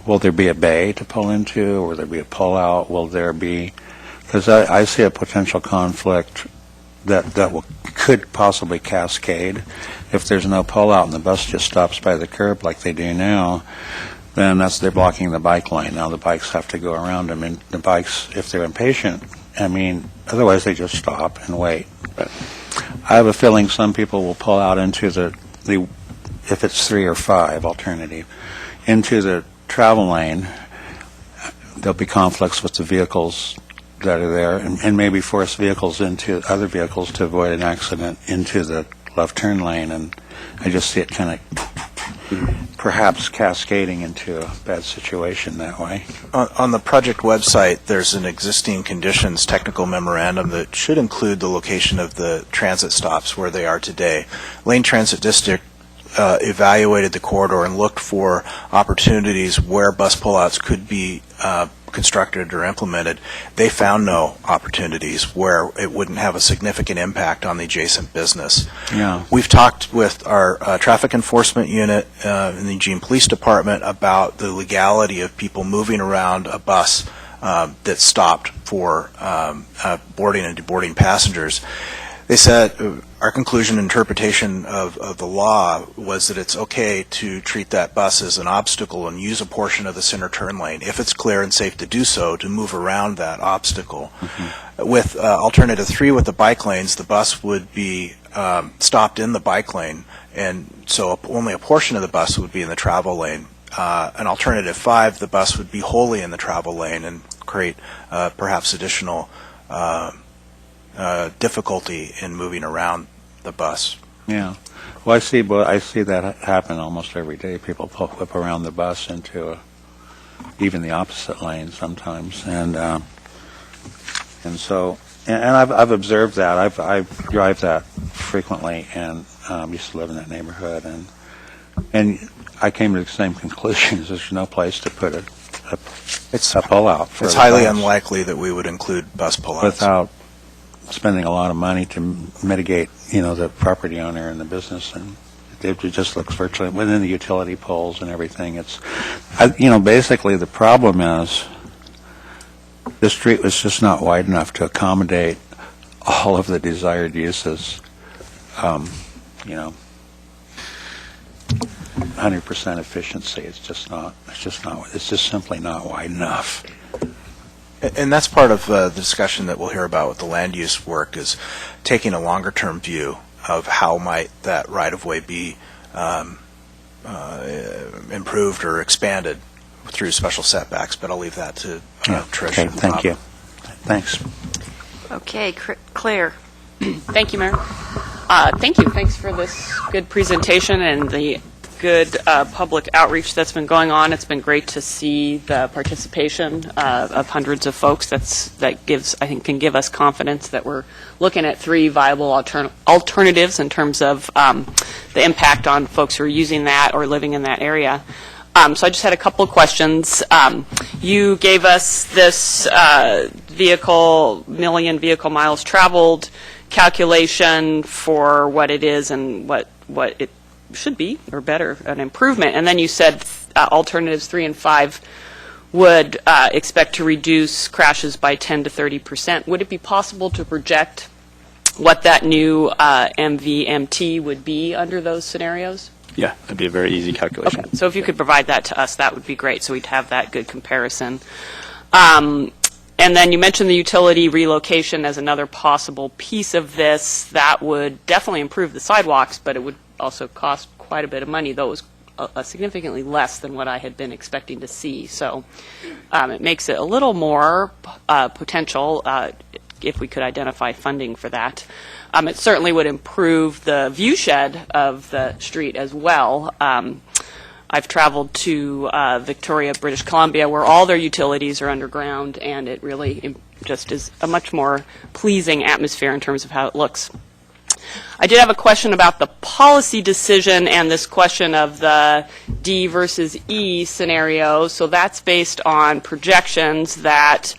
Will there be a bay to pull into, or will there be a pull-out? Will there be, because I see a potential conflict that could possibly cascade. If there's no pullout and the bus just stops by the curb like they do now, then they're blocking the bike lane. Now the bikes have to go around them, and the bikes, if they're impatient, otherwise they just stop and wait. I have a feeling some people will pull out into the if it's 3 or 5 alternative, into the travel lane. There'll be conflicts with the vehicles that are there, and maybe force vehicles into other vehicles to avoid an accident into the left turn lane, and I just see it kind of perhaps cascading into a bad situation that way. On the project website, there's an existing conditions technical memorandum that should include the location of the transit stops where they are today. Lane Transit District evaluated the corridor and looked for opportunities where bus pullouts could be constructed or implemented. They found no opportunities where it wouldn't have a significant impact on the adjacent business. Yeah. We've talked with our traffic enforcement unit in the Eugene Police Department about the legality of people moving around a bus that stopped for boarding and deboarding passengers. They said our conclusion and interpretation of the law was that it's okay to treat that bus as an obstacle and use a portion of the center turn lane, if it's clear and safe to do so, to move around that obstacle. Mm-hmm. With alternative 3 with the bike lanes, the bus would be stopped in the bike lane, and so only a portion of the bus would be in the travel lane. An alternative 5, the bus would be wholly in the travel lane and create perhaps additional difficulty in moving around the bus. Yeah. Well, I see that happen almost every day. People whip around the bus into even the opposite lane sometimes, and so I've observed that. I drive that frequently, and used to live in that neighborhood, and I came to the same conclusion. There's no place to put a pullout. It's highly unlikely that we would include bus pullouts without spending a lot of money to mitigate, the property owner and the business, and it just looks virtually within the utility poles and everything. It's, basically the problem is the street was just not wide enough to accommodate all of the desired uses. 100% efficiency. It's just simply not wide enough. And that's part of the discussion that we'll hear about with the land use work, is taking a longer-term view of how might that right-of-way be improved or expanded through special setbacks. But I'll leave that to Trish. Okay, thank you. Thanks. Okay, Claire. Thank you, Mayor. Thank you. Thanks for this good presentation and the good public outreach that's been going on. It's been great to see the participation of hundreds of folks. That can give us confidence that we're looking at 3 viable alternatives in terms of the impact on folks who are using that or living in that area. So I just had a couple of questions. You gave us this million vehicle miles traveled calculation for what it is and what it should be, or better, an improvement. And then you said alternatives 3 and 5 would expect to reduce crashes by 10 to 30%. Would it be possible to project what that new MVMT would be under those scenarios? Yeah, that'd be a very easy calculation. Okay, so if you could provide that to us, that would be great, so we'd have that good comparison. And then you mentioned the utility relocation as another possible piece of this. That would definitely improve the sidewalks, but it would also cost quite a bit of money, though it was significantly less than what I had been expecting to see. So it makes it a little more potential if we could identify funding for that. It certainly would improve the view shed of the street as well. I've traveled to Victoria, British Columbia, where all their utilities are underground, and it really just is a much more pleasing atmosphere in terms of how it looks. I did have a question about the policy decision and this question of the D versus E scenario. So that's based on projections that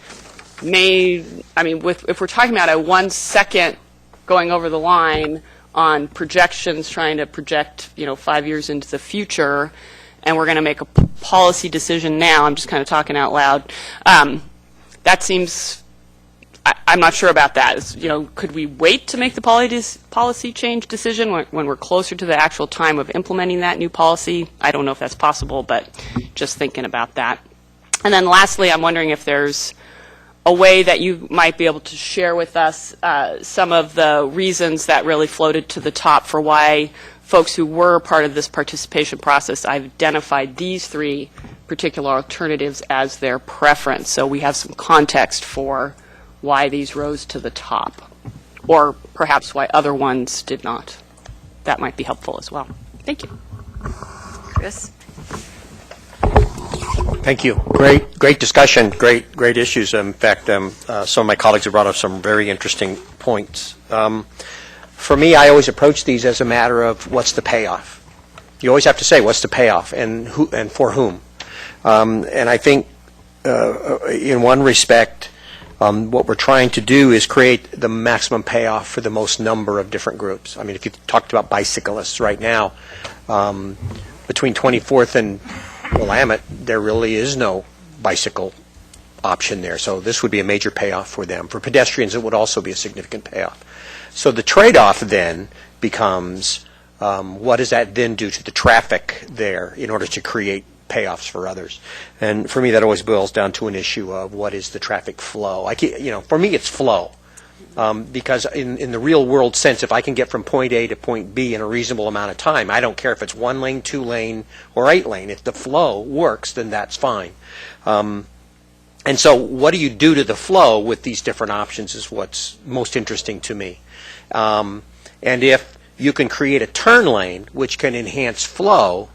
if we're talking about a 1 second going over the line on projections, trying to project, 5 years into the future, and we're going to make a policy decision now, I'm just kind of talking out loud, that seems, I'm not sure about that. Could we wait to make the policy change decision when we're closer to the actual time of implementing that new policy? I don't know if that's possible, but just thinking about that. And then lastly, I'm wondering if there's a way that you might be able to share with us some of the reasons that really floated to the top for why folks who were part of this participation process identified these three particular alternatives as their preference, so we have some context for why these rose to the top, or perhaps why other ones did not. That might be helpful as well. Thank you. Chris? Thank you. Great discussion. Great issues. In fact, some of my colleagues have brought up some very interesting points. For me, I always approach these as a matter of what's the payoff. You always have to say what's the payoff and who and for whom. And I think, in one respect, what we're trying to do is create the maximum payoff for the most number of different groups. I mean, if you talked about bicyclists right now, between 24th and Willamette, there really is no bicycle option there. So this would be a major payoff for them. For pedestrians, it would also be a significant payoff. So the trade-off then becomes, what does that then do to the traffic there in order to create payoffs for others? And for me, that always boils down to an issue of what is the traffic flow. For me, it's flow. Because in the real world sense, if I can get from point A to point B in a reasonable amount of time, I don't care if it's 1 lane, 2 lane, or 8 lane. If the flow works, then that's fine. And so what do you do to the flow with these different options is what's most interesting to me. And if you can create a turn lane which can enhance flow,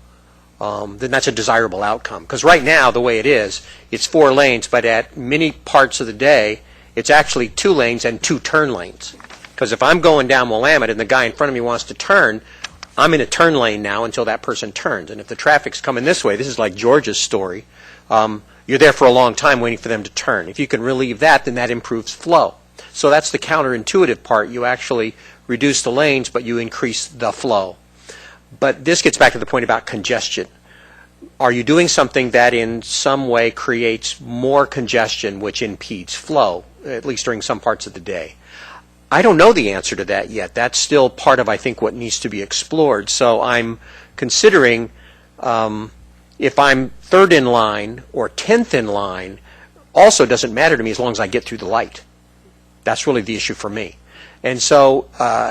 then that's a desirable outcome. Because right now, the way it is, it's 4 lanes, but at many parts of the day, it's actually 2 lanes and 2 turn lanes. Because if I'm going down Willamette and the guy in front of me wants to turn, I'm in a turn lane now until that person turns. And if the traffic's coming this way, this is like George's story, you're there for a long time waiting for them to turn. If you can relieve that, then that improves flow. So that's the counterintuitive part. You actually reduce the lanes, but you increase the flow. But this gets back to the point about congestion. Are you doing something that in some way creates more congestion which impedes flow, at least during some parts of the day? I don't know the answer to that yet. That's still part of, I think, what needs to be explored. So I'm considering if I'm 3rd in line or 10th in line also doesn't matter to me as long as I get through the light. That's really the issue for me. And so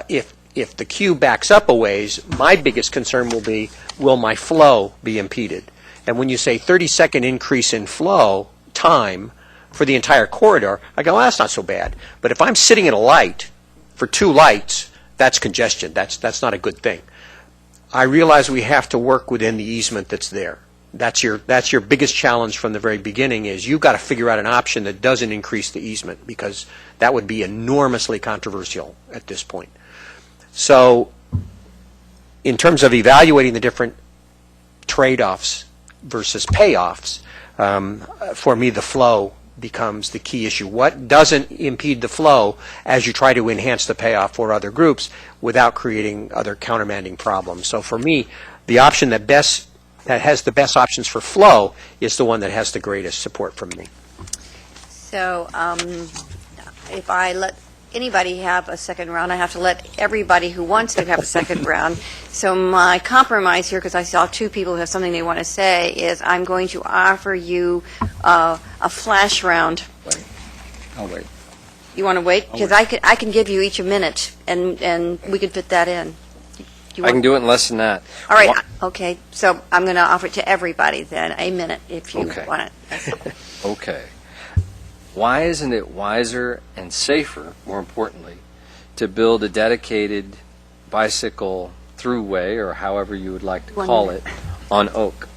if the queue backs up a ways, my biggest concern will be, will my flow be impeded? And when you say 30-second increase in flow time for the entire corridor, I go, well, that's not so bad. But if I'm sitting at a light for 2 lights, that's congestion. That's not a good thing. I realize we have to work within the easement that's there. That's your biggest challenge from the very beginning is you've got to figure out an option that doesn't increase the easement because that would be enormously controversial at this point. So in terms of evaluating the different trade-offs versus payoffs, for me the flow becomes the key issue. What doesn't impede the flow as you try to enhance the payoff for other groups without creating other countermanding problems? So for me, the option that has the best options for flow is the one that has the greatest support from me. So if I let anybody have a second round, I have to let everybody who wants to have a second round. So my compromise here, because I saw 2 people who have something they want to say, is I'm going to offer you a flash round. Wait. I'll wait. You want to wait? Because I can give you each a minute, and we could fit that in. I can do it in less than that. All right. Okay. So I'm going to offer it to everybody then, a minute, if you Okay. want it. Okay. Why isn't it wiser and safer, more importantly, to build a dedicated bicycle throughway, or however you would like to call it, on Oak?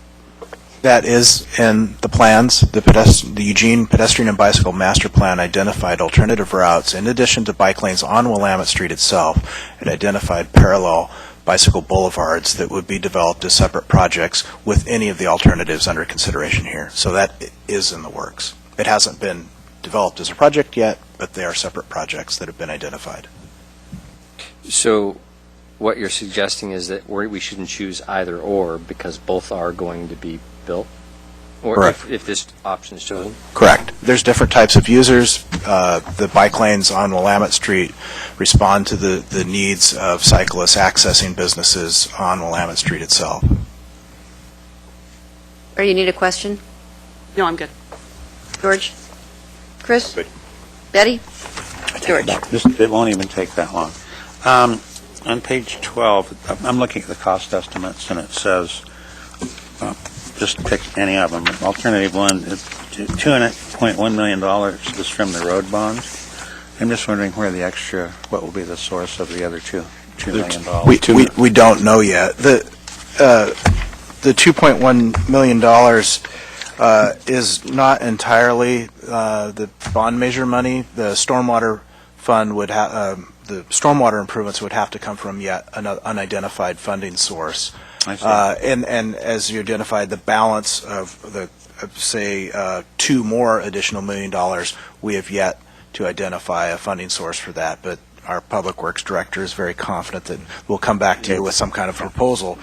That is in the plans. The Eugene Pedestrian and Bicycle Master Plan identified alternative routes. In addition to bike lanes on Willamette Street itself, it identified parallel bicycle boulevards that would be developed as separate projects with any of the alternatives under consideration here. So that is in the works. It hasn't been developed as a project yet, but they are separate projects that have been identified. So what you're suggesting is that we shouldn't choose either or because both are going to be built? Or Correct. if this option is chosen? Correct. There's different types of users. The bike lanes on Willamette Street respond to the needs of cyclists accessing businesses on Willamette Street itself. Or you need a question? No, I'm good. George? Chris? Good. Betty? George? It won't even take that long. On page 12, I'm looking at the cost estimates, and it says, just pick any of them. Alternative one, $2.1 million is from the road bonds. I'm just wondering where the extra, what will be the source of the other $2 million? We don't know yet. The $2.1 million is not entirely the bond measure money. The stormwater fund would have, the stormwater improvements would have to come from yet another unidentified funding source. I see. And as you identified, the balance of the, say, two more additional $1 million, we have yet to identify a funding source for that. But our Public Works Director is very confident that we'll come back to you with some kind of proposal.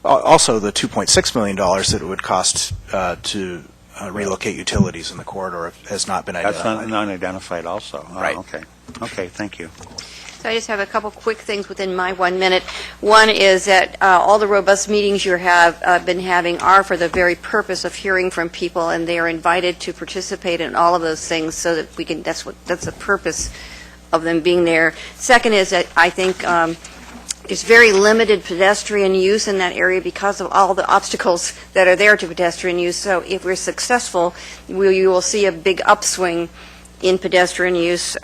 Also, the $2.6 million that it would cost to relocate utilities in the corridor has not been identified. That's non-identified also? Oh, Right. Okay. Okay, thank you. So I just have a couple quick things within my 1 minute. One is that all the robust meetings you have been having are for the very purpose of hearing from people, and they are invited to participate in all of those things so that we can, that's the purpose of them being there. Second is that I think there's very limited pedestrian use in that area because of all the obstacles that are there to pedestrian use. So if we're successful, you will see a big upswing in pedestrian use.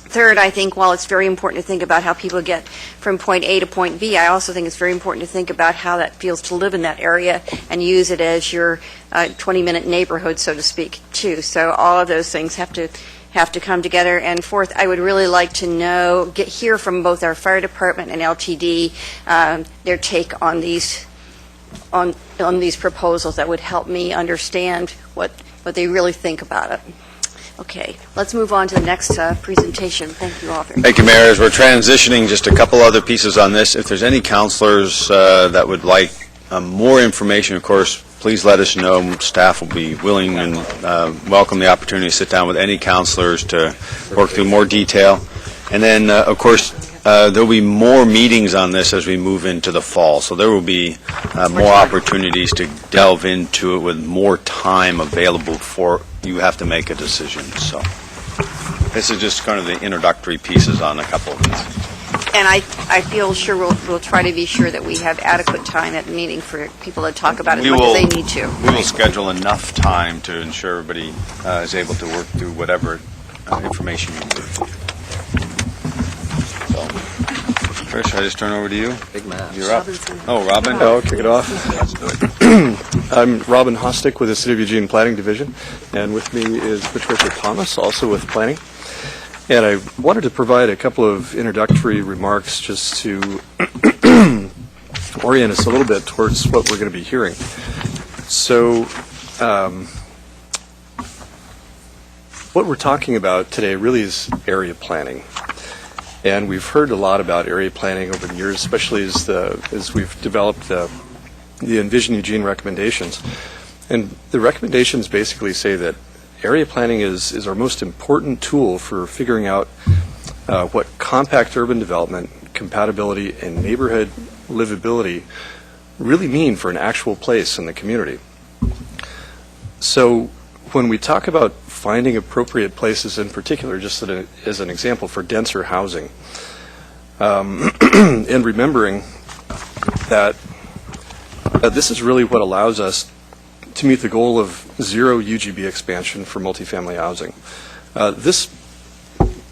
Third, I think while it's very important to think about how people get from point A to point B, I also think it's very important to think about how that feels to live in that area and use it as your 20-minute neighborhood, so to speak, too. So all of those things have to come together. And fourth, I would really like to hear from both our fire department and LTD their take on these these proposals. That would help me understand what they really think about it. Okay, let's move on to the next presentation. Thank you all very much. Thank you, Mayor. As we're transitioning, just a couple other pieces on this. If there's any counselors that would like more information, of course, please let us know. Staff will be willing and welcome the opportunity to sit down with any counselors to work through more detail. And then, of course, there will be more meetings on this as we move into the fall. So there will be more opportunities to delve into it with more time available before you have to make a decision. So this is just kind of the introductory pieces on a couple of these. And I feel sure we'll try to be sure that we have adequate time at the meeting for people to talk about it as much as they need to. We will schedule enough time to ensure everybody is able to work through whatever information you need. So, Chris, should I just turn over to you? Big maps. You're up. Oh, Robin? I'll kick it off. Let's do it. I'm Robin Hostick with the City of Eugene Planning Division, and with me is Patricia Thomas, also with Planning. And I wanted to provide a couple of introductory remarks just to orient us a little bit towards what we're going to be hearing. So, what we're talking about today really is area planning. And we've heard a lot about area planning over the years, especially as we've developed the Envision Eugene recommendations. And the recommendations basically say that area planning is our most important tool for figuring out what compact urban development, compatibility, and neighborhood livability really mean for an actual place in the community. So when we talk about finding appropriate places in particular, just as an example for denser housing, and remembering that this is really what allows us to meet the goal of zero UGB expansion for multifamily housing. This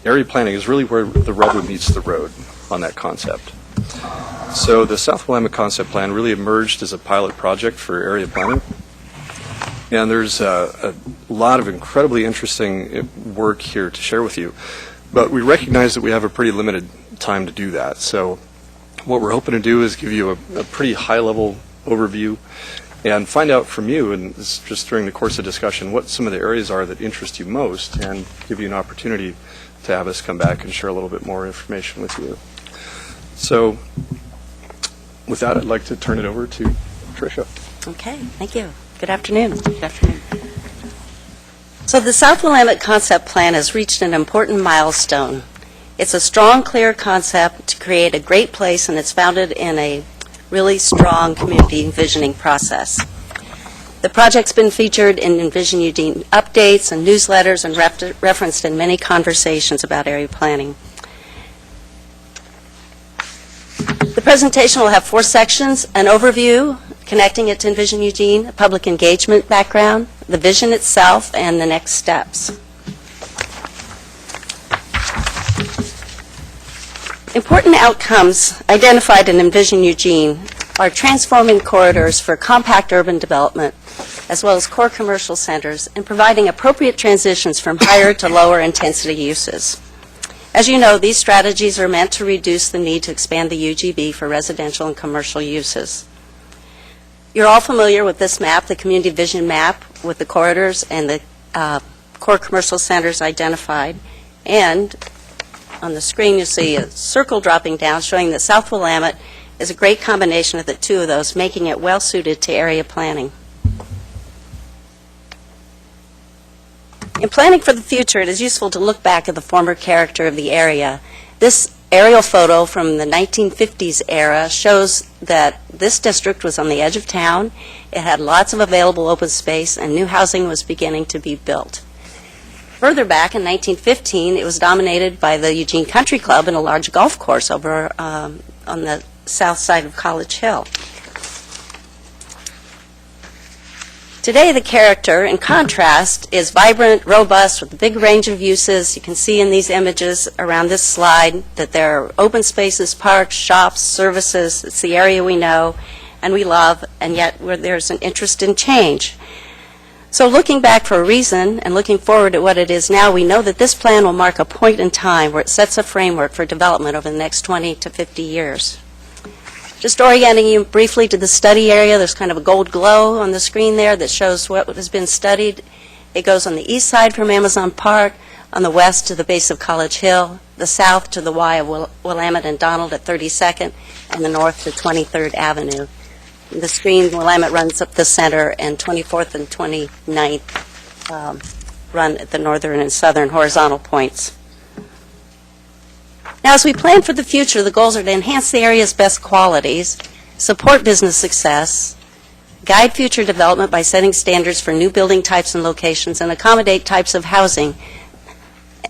area planning is really where the rubber meets the road on that concept. So the South Willamette Concept Plan really emerged as a pilot project for area planning. And there's a lot of incredibly interesting work here to share with you. But we recognize that we have a pretty limited time to do that. So what we're hoping to do is give you a pretty high-level overview and find out from you, and this is just during the course of discussion, what some of the areas are that interest you most, and give you an opportunity to have us come back and share a little bit more information with you. So with that, I'd like to turn it over to Tricia. Okay, thank you. Good afternoon. Good afternoon. So the South Willamette Concept Plan has reached an important milestone. It's a strong, clear concept to create a great place, and it's founded in a really strong community envisioning process. The project's been featured in Envision Eugene updates and newsletters and referenced in many conversations about area planning. The presentation will have 4 sections: an overview, connecting it to Envision Eugene, a public engagement background, the vision itself, and the next steps. Important outcomes identified in Envision Eugene are transforming corridors for compact urban development, as well as core commercial centers, and providing appropriate transitions from higher to lower intensity uses. As you know, these strategies are meant to reduce the need to expand the UGB for residential and commercial uses. You're all familiar with this map, the community vision map, with the corridors and the core commercial centers identified. And on the screen, you see a circle dropping down showing that South Willamette is a great combination of the 2 of those, making it well suited to area planning. In planning for the future, it is useful to look back at the former character of the area. This aerial photo from the 1950s era shows that this district was on the edge of town. It had lots of available open space, and new housing was beginning to be built. Further back in 1915, it was dominated by the Eugene Country Club and a large golf course over on the south side of College Hill. Today, the character, in contrast, is vibrant, robust, with a big range of uses. You can see in these images around this slide that there are open spaces, parks, shops, services. It's the area we know and we love, and yet where there's an interest in change. So looking back for a reason and looking forward at what it is now, we know that this plan will mark a point in time where it sets a framework for development over the next 20 to 50 years. Just orienting you briefly to the study area, there's kind of a gold glow on the screen there that shows what has been studied. It goes on the east side from Amazon Park, on the west to the base of College Hill, the south to the Y of Willamette and Donald at 32nd, and the north to 23rd Avenue. The screen, Willamette runs up the center, and 24th and 29th run at the northern and southern horizontal points. Now, as we plan for the future, the goals are to enhance the area's best qualities, support business success, guide future development by setting standards for new building types and locations, and accommodate types of housing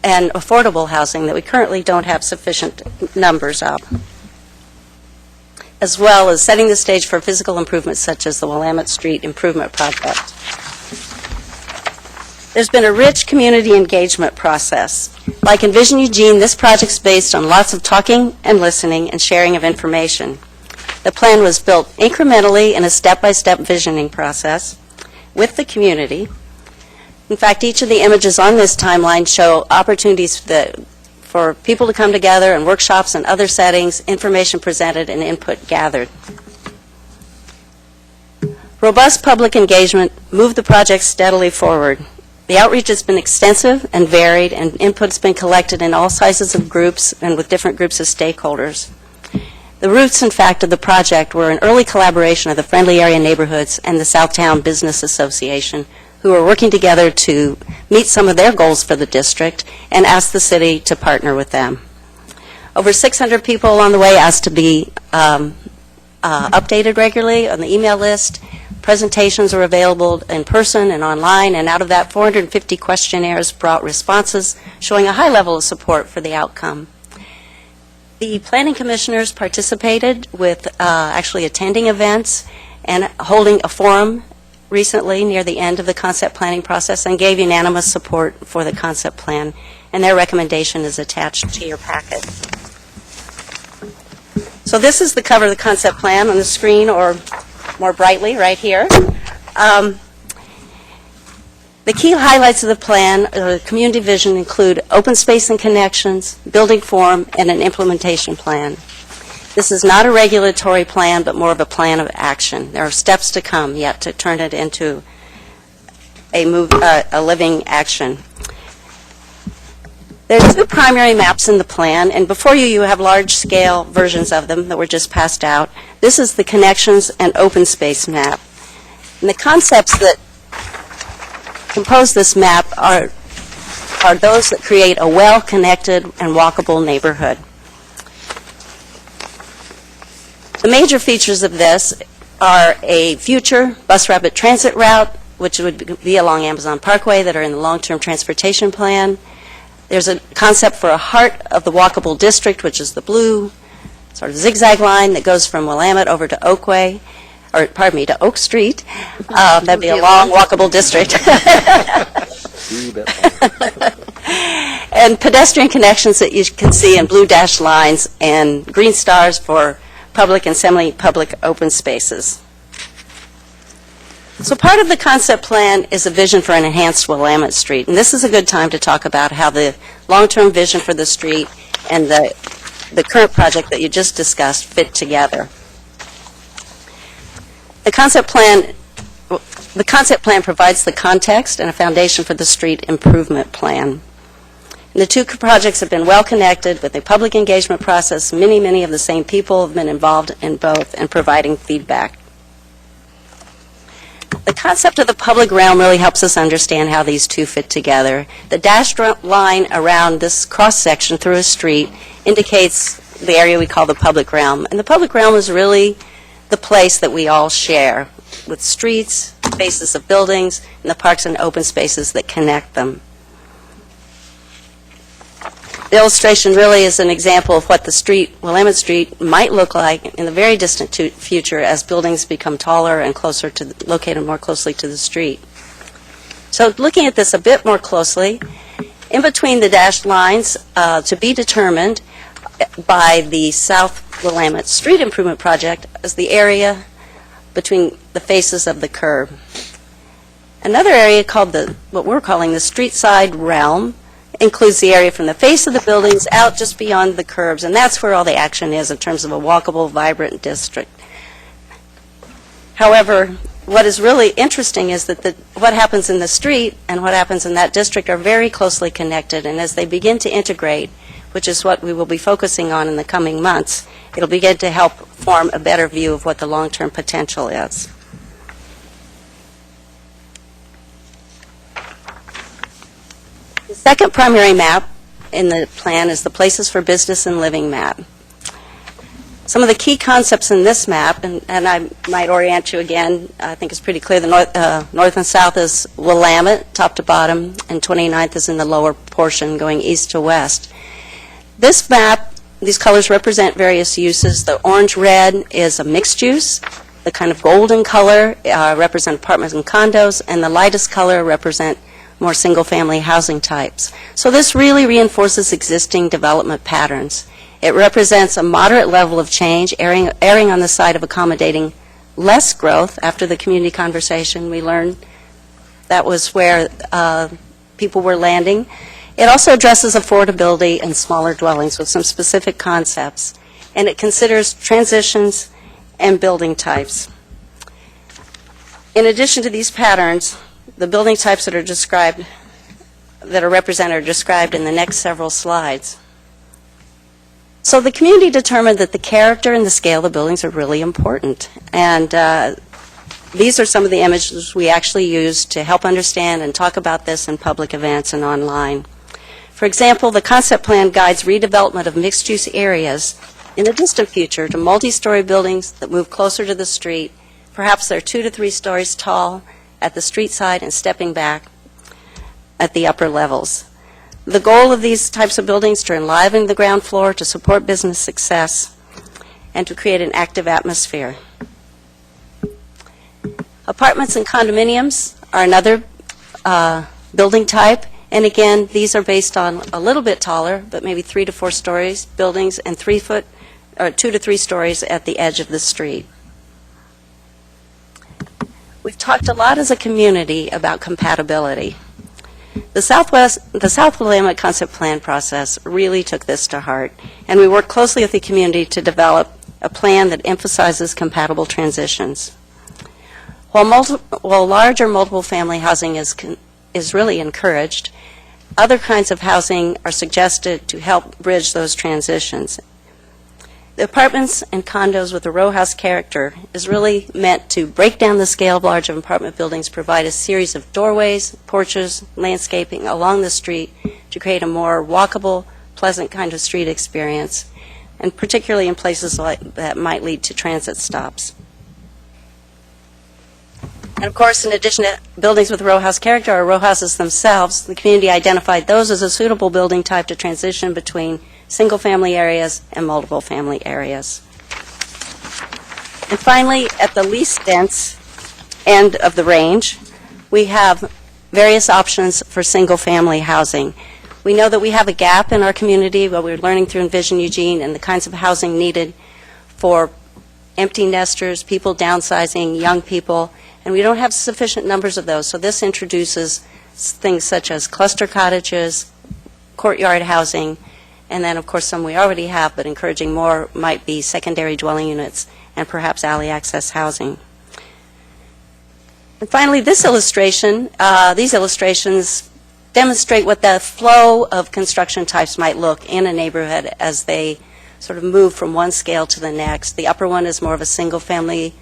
and affordable housing that we currently don't have sufficient numbers of, as well as setting the stage for physical improvements such as the Willamette Street Improvement Project. There's been a rich community engagement process. Like Envision Eugene, this project's based on lots of talking and listening and sharing of information. The plan was built incrementally in a step-by-step visioning process with the community. In fact, each of the images on this timeline show opportunities for people to come together in workshops and other settings, information presented and input gathered. Robust public engagement moved the project steadily forward. The outreach has been extensive and varied, and input's been collected in all sizes of groups and with different groups of stakeholders. The roots, in fact, of the project were an early collaboration of the Friendly Area Neighborhoods and the Southtown Business Association, who are working together to meet some of their goals for the district and ask the city to partner with them. Over 600 people along the way asked to be updated regularly on the email list. Presentations are available in person and online, and out of that, 450 questionnaires brought responses showing a high level of support for the outcome. The planning commissioners participated with actually attending events and holding a forum recently near the end of the concept planning process and gave unanimous support for the concept plan, and their recommendation is attached to your packet. So this is the cover of the concept plan on the screen, or more brightly right here. The key highlights of the plan, the community vision, include open space and connections, building form, and an implementation plan. This is not a regulatory plan, but more of a plan of action. There are steps to come yet to turn it into a living action. There are 2 primary maps in the plan, and before you have large-scale versions of them that were just passed out. This is the connections and open space map. And the concepts that compose this map are those that create a well-connected and walkable neighborhood. The major features of this are a future bus rapid transit route, which would be along Amazon Parkway, that are in the long-term transportation plan. There's a concept for a heart of the walkable district, which is the blue sort of zigzag line that goes from Willamette over to Oakway, or pardon me, to Oak Street. That'd be a long walkable district. And pedestrian connections that you can see in blue dashed lines and green stars for public and semi-public open spaces. So part of the concept plan is a vision for an enhanced Willamette Street, and this is a good time to talk about how the long-term vision for the street and the current project that you just discussed fit together. The concept plan provides the context and a foundation for the street improvement plan. And the two projects have been well connected with a public engagement process. Many of the same people have been involved in both and providing feedback. The concept of the public realm really helps us understand how these two fit together. The dashed line around this cross-section through a street indicates the area we call the public realm. And the public realm is really the place that we all share, with streets, spaces of buildings, and the parks and open spaces that connect them. The illustration really is an example of what the street, Willamette Street, might look like in the very distant future as buildings become taller and closer to, located more closely to the street. So looking at this a bit more closely, in between the dashed lines to be determined by the South Willamette Street Improvement Project is the area between the faces of the curb. Another area called what we're calling the street side realm includes the area from the face of the buildings out just beyond the curbs, and that's where all the action is in terms of a walkable, vibrant district. However, what is really interesting is that what happens in the street and what happens in that district are very closely connected, and as they begin to integrate, which is what we will be focusing on in the coming months, it'll begin to help form a better view of what the long-term potential is. The second primary map in the plan is the Places for Business and Living map. Some of the key concepts in this map, and I might orient you again, I think it's pretty clear, the north and south is Willamette, top to bottom, and 29th is in the lower portion going east to west. This map, these colors represent various uses. The orange-red is a mixed use. The kind of golden color represent apartments and condos, and the lightest color represent more single-family housing types. So this really reinforces existing development patterns. It represents a moderate level of change, erring on the side of accommodating less growth. After the community conversation, we learned that was where people were landing. It also addresses affordability and smaller dwellings with some specific concepts, and it considers transitions and building types. In addition to these patterns, the building types that are described, that are represented, are described in the next several slides. So the community determined that the character and the scale of the buildings are really important, and these are some of the images we actually used to help understand and talk about this in public events and online. For example, the concept plan guides redevelopment of mixed-use areas in the distant future to multi-story buildings that move closer to the street. Perhaps they're 2 to 3 stories tall at the street side and stepping back at the upper levels. The goal of these types of buildings is to enliven the ground floor, to support business success, and to create an active atmosphere. Apartments and condominiums are another building type, and again, these are based on a little bit taller, but maybe 3 to 4 stories buildings and 2 to 3 stories at the edge of the street. We've talked a lot as a community about compatibility. The South Willamette Concept Plan process really took this to heart, and we worked closely with the community to develop a plan that emphasizes compatible transitions. While large or multiple family housing is really encouraged, other kinds of housing are suggested to help bridge those transitions. The apartments and condos with a row house character is really meant to break down the scale of large apartment buildings, provide a series of doorways, porches, landscaping along the street to create a more walkable, pleasant kind of street experience, and particularly in places like that might lead to transit stops. And of course, in addition to buildings with row house character or row houses themselves, the community identified those as a suitable building type to transition between single-family areas and multiple-family areas. And finally, at the least dense end of the range, we have various options for single-family housing. We know that we have a gap in our community, what we're learning through Envision Eugene, and the kinds of housing needed for empty nesters, people downsizing, young people, and we don't have sufficient numbers of those. So this introduces things such as cluster cottages, courtyard housing, and then, of course, some we already have, but encouraging more might be secondary dwelling units and perhaps alley access housing. And finally, this illustration, these illustrations demonstrate what the flow of construction types might look in a neighborhood as they sort of move from one scale to the next. The upper one is more of a single-family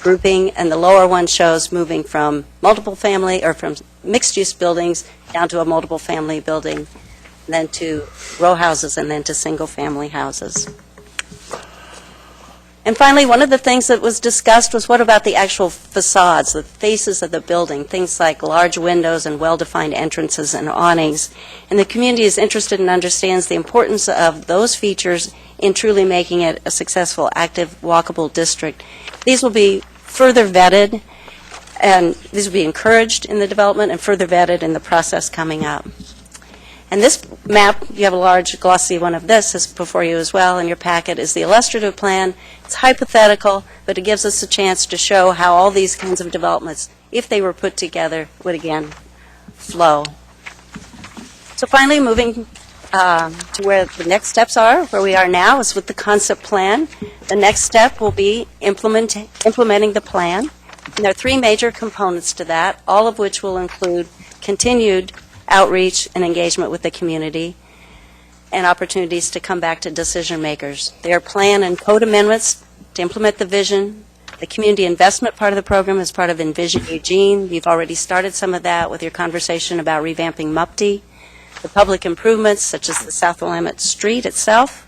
grouping, and the lower one shows moving from multiple family or from mixed-use buildings down to a multiple-family building, then to row houses, and then to single-family houses. And finally, one of the things that was discussed was what about the actual facades, the faces of the building, things like large windows and well-defined entrances and awnings. And the community is interested and understands the importance of those features in truly making it a successful, active, walkable district. These will be further vetted, and these will be encouraged in the development and further vetted in the process coming up. And this map, you have a large glossy one of this is before you as well in your packet, is the illustrative plan. It's hypothetical, but it gives us a chance to show how all these kinds of developments, if they were put together, would again flow. So finally, moving to where the next steps are, where we are now is with the concept plan. The next step will be implementing the plan. And there are three major components to that, all of which will include continued outreach and engagement with the community, and opportunities to come back to decision makers. There are plan and code amendments to implement the vision. The community investment part of the program is part of Envision Eugene. You've already started some of that with your conversation about revamping MUPTI. The public improvements, such as the South Willamette Street itself.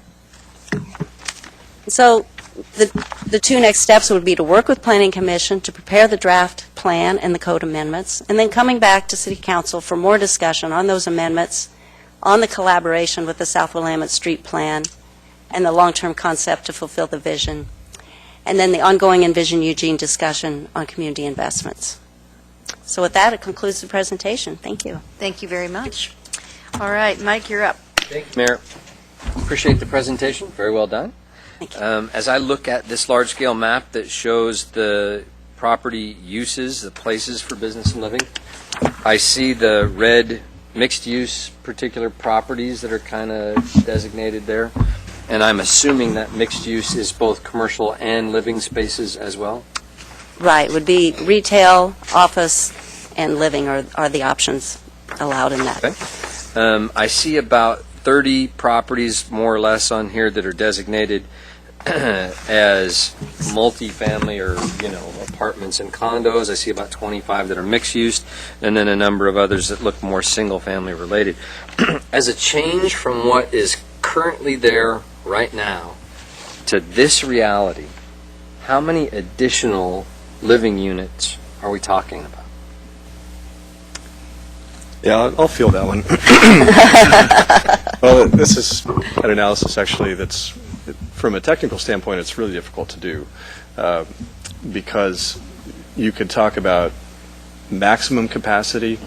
So the two next steps would be to work with Planning Commission to prepare the draft plan and the code amendments, and then coming back to City Council for more discussion on those amendments, on the collaboration with the South Willamette Street Plan, and the long-term concept to fulfill the vision, and then the ongoing Envision Eugene discussion on community investments. So with that, it concludes the presentation. Thank you. Thank you very much. All right, Mike, you're up. Thank you, Mayor. Appreciate the presentation. Very well done. Thank you. As I look at this large-scale map that shows the property uses, the places for business and living, I see the red mixed-use particular properties that are kind of designated there, and I'm assuming that mixed use is both commercial and living spaces as well? Right, would be retail, office, and living are the options allowed in that. Okay. I see about 30 properties, more or less, on here that are designated as multifamily or, apartments and condos. I see about 25 that are mixed use, and then a number of others that look more single-family related. As a change from what is currently there right now to this reality, how many additional living units are we talking about? Yeah, I'll field that one. Well, this is an analysis actually that's, from a technical standpoint, it's really difficult to do because you could talk about maximum capacity,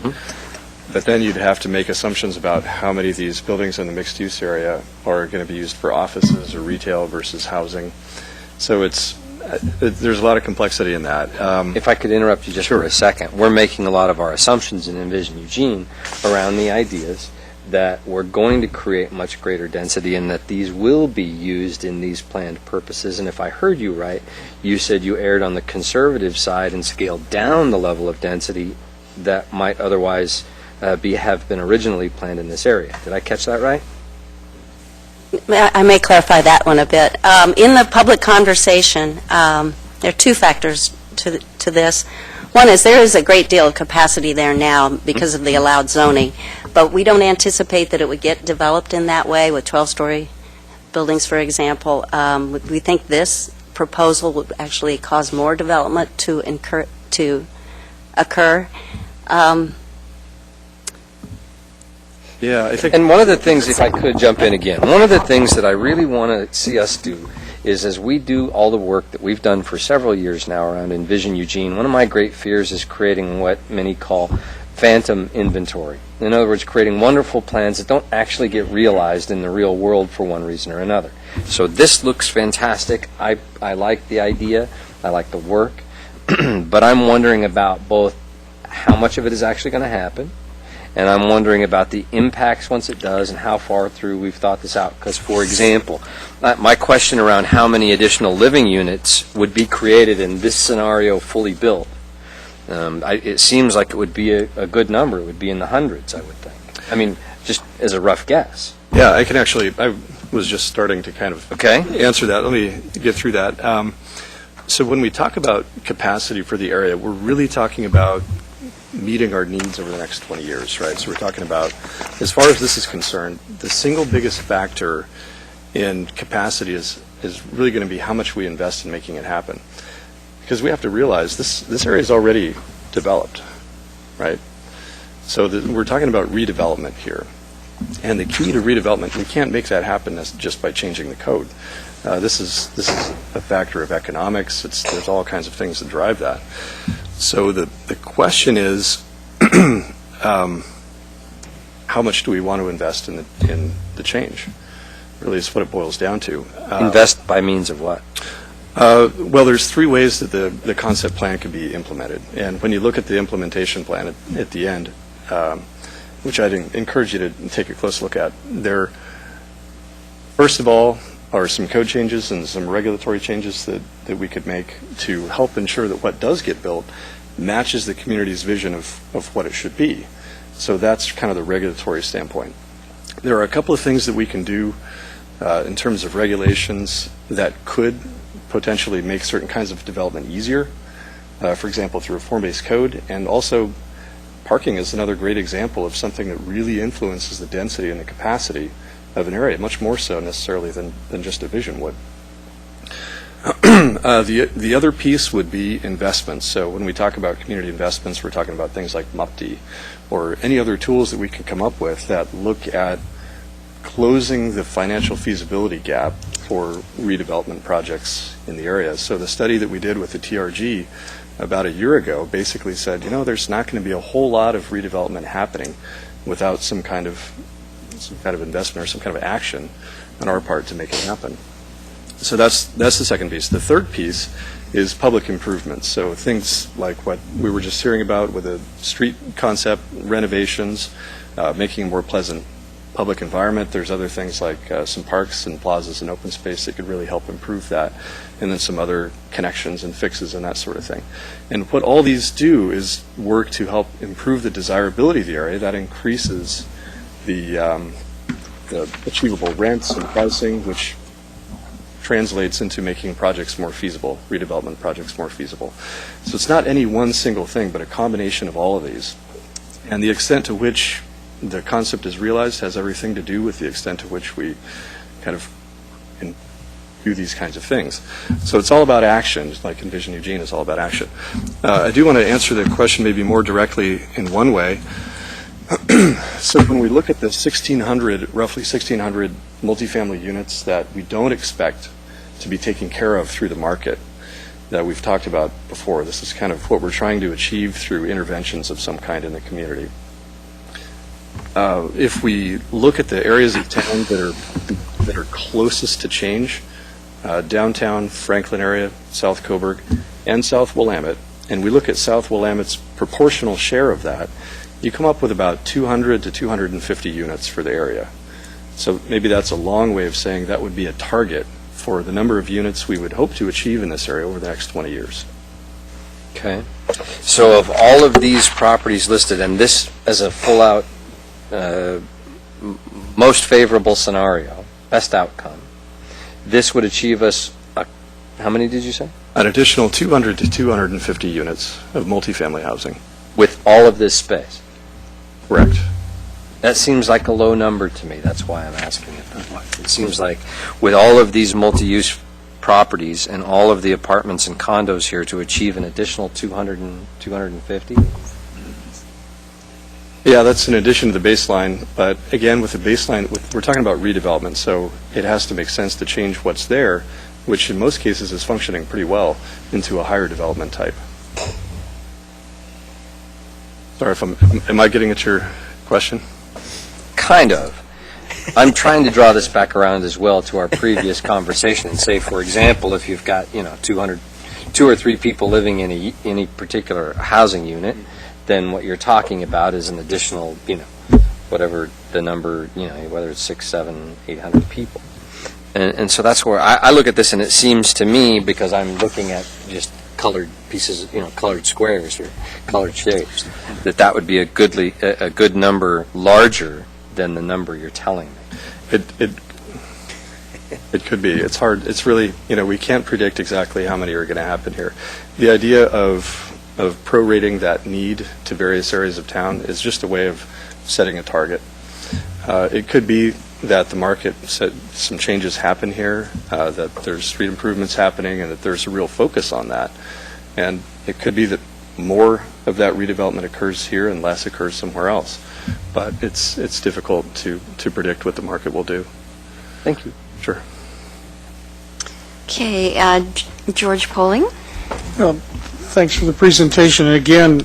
but then you'd have to make assumptions about how many of these buildings in the mixed-use area are going to be used for offices or retail versus housing. So there's a lot of complexity in that. If I could interrupt you just for a second, we're making a lot of our assumptions in Envision Eugene around the ideas that we're going to create much greater density and that these will be used in these planned purposes. And if I heard you right, you said you erred on the conservative side and scaled down the level of density that might otherwise have been originally planned in this area. Did I catch that right? I may clarify that one a bit. In the public conversation, there are two factors to this. One is there is a great deal of capacity there now because of the allowed zoning, but we don't anticipate that it would get developed in that way with 12-story buildings, for example. We think this proposal would actually cause more development to occur. Yeah, I think. And one of the things, if I could jump in again, one of the things that I really want to see us do is, as we do all the work that we've done for several years now around Envision Eugene, one of my great fears is creating what many call phantom inventory. In other words, creating wonderful plans that don't actually get realized in the real world for one reason or another. So this looks fantastic. I like the idea. I like the work. But I'm wondering about both how much of it is actually going to happen, and I'm wondering about the impacts once it does and how far through we've thought this out. Because, for example, my question around how many additional living units would be created in this scenario fully built, it seems like it would be a good number. It would be in the hundreds, I would think. I mean, just as a rough guess. Yeah, I was just starting to kind of answer that. Let me get through that. So when we talk about capacity for the area, we're really talking about meeting our needs over the next 20 years, right? So we're talking about, as far as this is concerned, the single biggest factor in capacity is really going to be how much we invest in making it happen. Because we have to realize this area is already developed, right? So we're talking about redevelopment here. And the key to redevelopment, we can't make that happen just by changing the code. This is a factor of economics. There's all kinds of things that drive that. So the question is, how much do we want to invest in the change? Really is what it boils down to. Invest by means of what? Well, there's three ways that the concept plan can be implemented. And when you look at the implementation plan at the end, which I'd encourage you to take a close look at, there, first of all, are some code changes and some regulatory changes that we could make to help ensure that what does get built matches the community's vision of what it should be. So that's kind of the regulatory standpoint. There are a couple of things that we can do in terms of regulations that could potentially make certain kinds of development easier, for example, through a form-based code. And also, parking is another great example of something that really influences the density and the capacity of an area, much more so necessarily than just a vision would. The other piece would be investments. So when we talk about community investments, we're talking about things like MUPD or any other tools that we can come up with that look at closing the financial feasibility gap for redevelopment projects in the area. So the study that we did with the TRG about a year ago basically said, there's not going to be a whole lot of redevelopment happening without some kind of investment or some kind of action on our part to make it happen. So that's the second piece. The third piece is public improvements. So things like what we were just hearing about with the street concept renovations, making a more pleasant public environment. There's other things like some parks and plazas and open space that could really help improve that, and then some other connections and fixes and that sort of thing. And what all these do is work to help improve the desirability of the area. That increases the achievable rents and pricing, which translates into making projects more feasible, redevelopment projects more feasible. So it's not any one single thing, but a combination of all of these. And the extent to which the concept is realized has everything to do with the extent to which we kind of can do these kinds of things. So it's all about action, just like Envision Eugene is all about action. I do want to answer the question maybe more directly in one way. So when we look at the roughly 1,600 multifamily units that we don't expect to be taken care of through the market that we've talked about before, this is kind of what we're trying to achieve through interventions of some kind in the community. If we look at the areas of town that are closest to change, downtown Franklin area, South Coburg, and South Willamette, and we look at South Willamette's proportional share of that, you come up with about 200 to 250 units for the area. So maybe that's a long way of saying that would be a target for the number of units we would hope to achieve in this area over the next 20 years. Okay. So of all of these properties listed, and this as a full-out most favorable scenario, best outcome, this would achieve us, how many did you say? An additional 200 to 250 units of multifamily housing. With all of this space? Correct. That seems like a low number to me. That's why I'm asking it that way. It seems like with all of these multi-use properties and all of the apartments and condos here to achieve an additional 200 and 250? Yeah, that's in addition to the baseline, but again, with the baseline, we're talking about redevelopment, so it has to make sense to change what's there, which in most cases is functioning pretty well, into a higher development type. Sorry if am I getting at your question? Kind of. I'm trying to draw this back around as well to our previous conversation and say, for example, if you've got, 2 or 3 people living in any particular housing unit, then what you're talking about is an additional, whatever the number, whether it's 6, 7, 800 people. And so that's where I look at this, and it seems to me, because I'm looking at just colored pieces, colored squares or colored shapes, that would be a good number larger than the number you're telling me. It could be. It's hard. It's really, we can't predict exactly how many are going to happen here. The idea of prorating that need to various areas of town is just a way of setting a target. It could be that the market said some changes happen here, that there's street improvements happening, and that there's a real focus on that. And it could be that more of that redevelopment occurs here and less occurs somewhere else. But it's difficult to predict what the market will do. Thank you. Sure. Okay, George Poling? Thanks for the presentation. And again,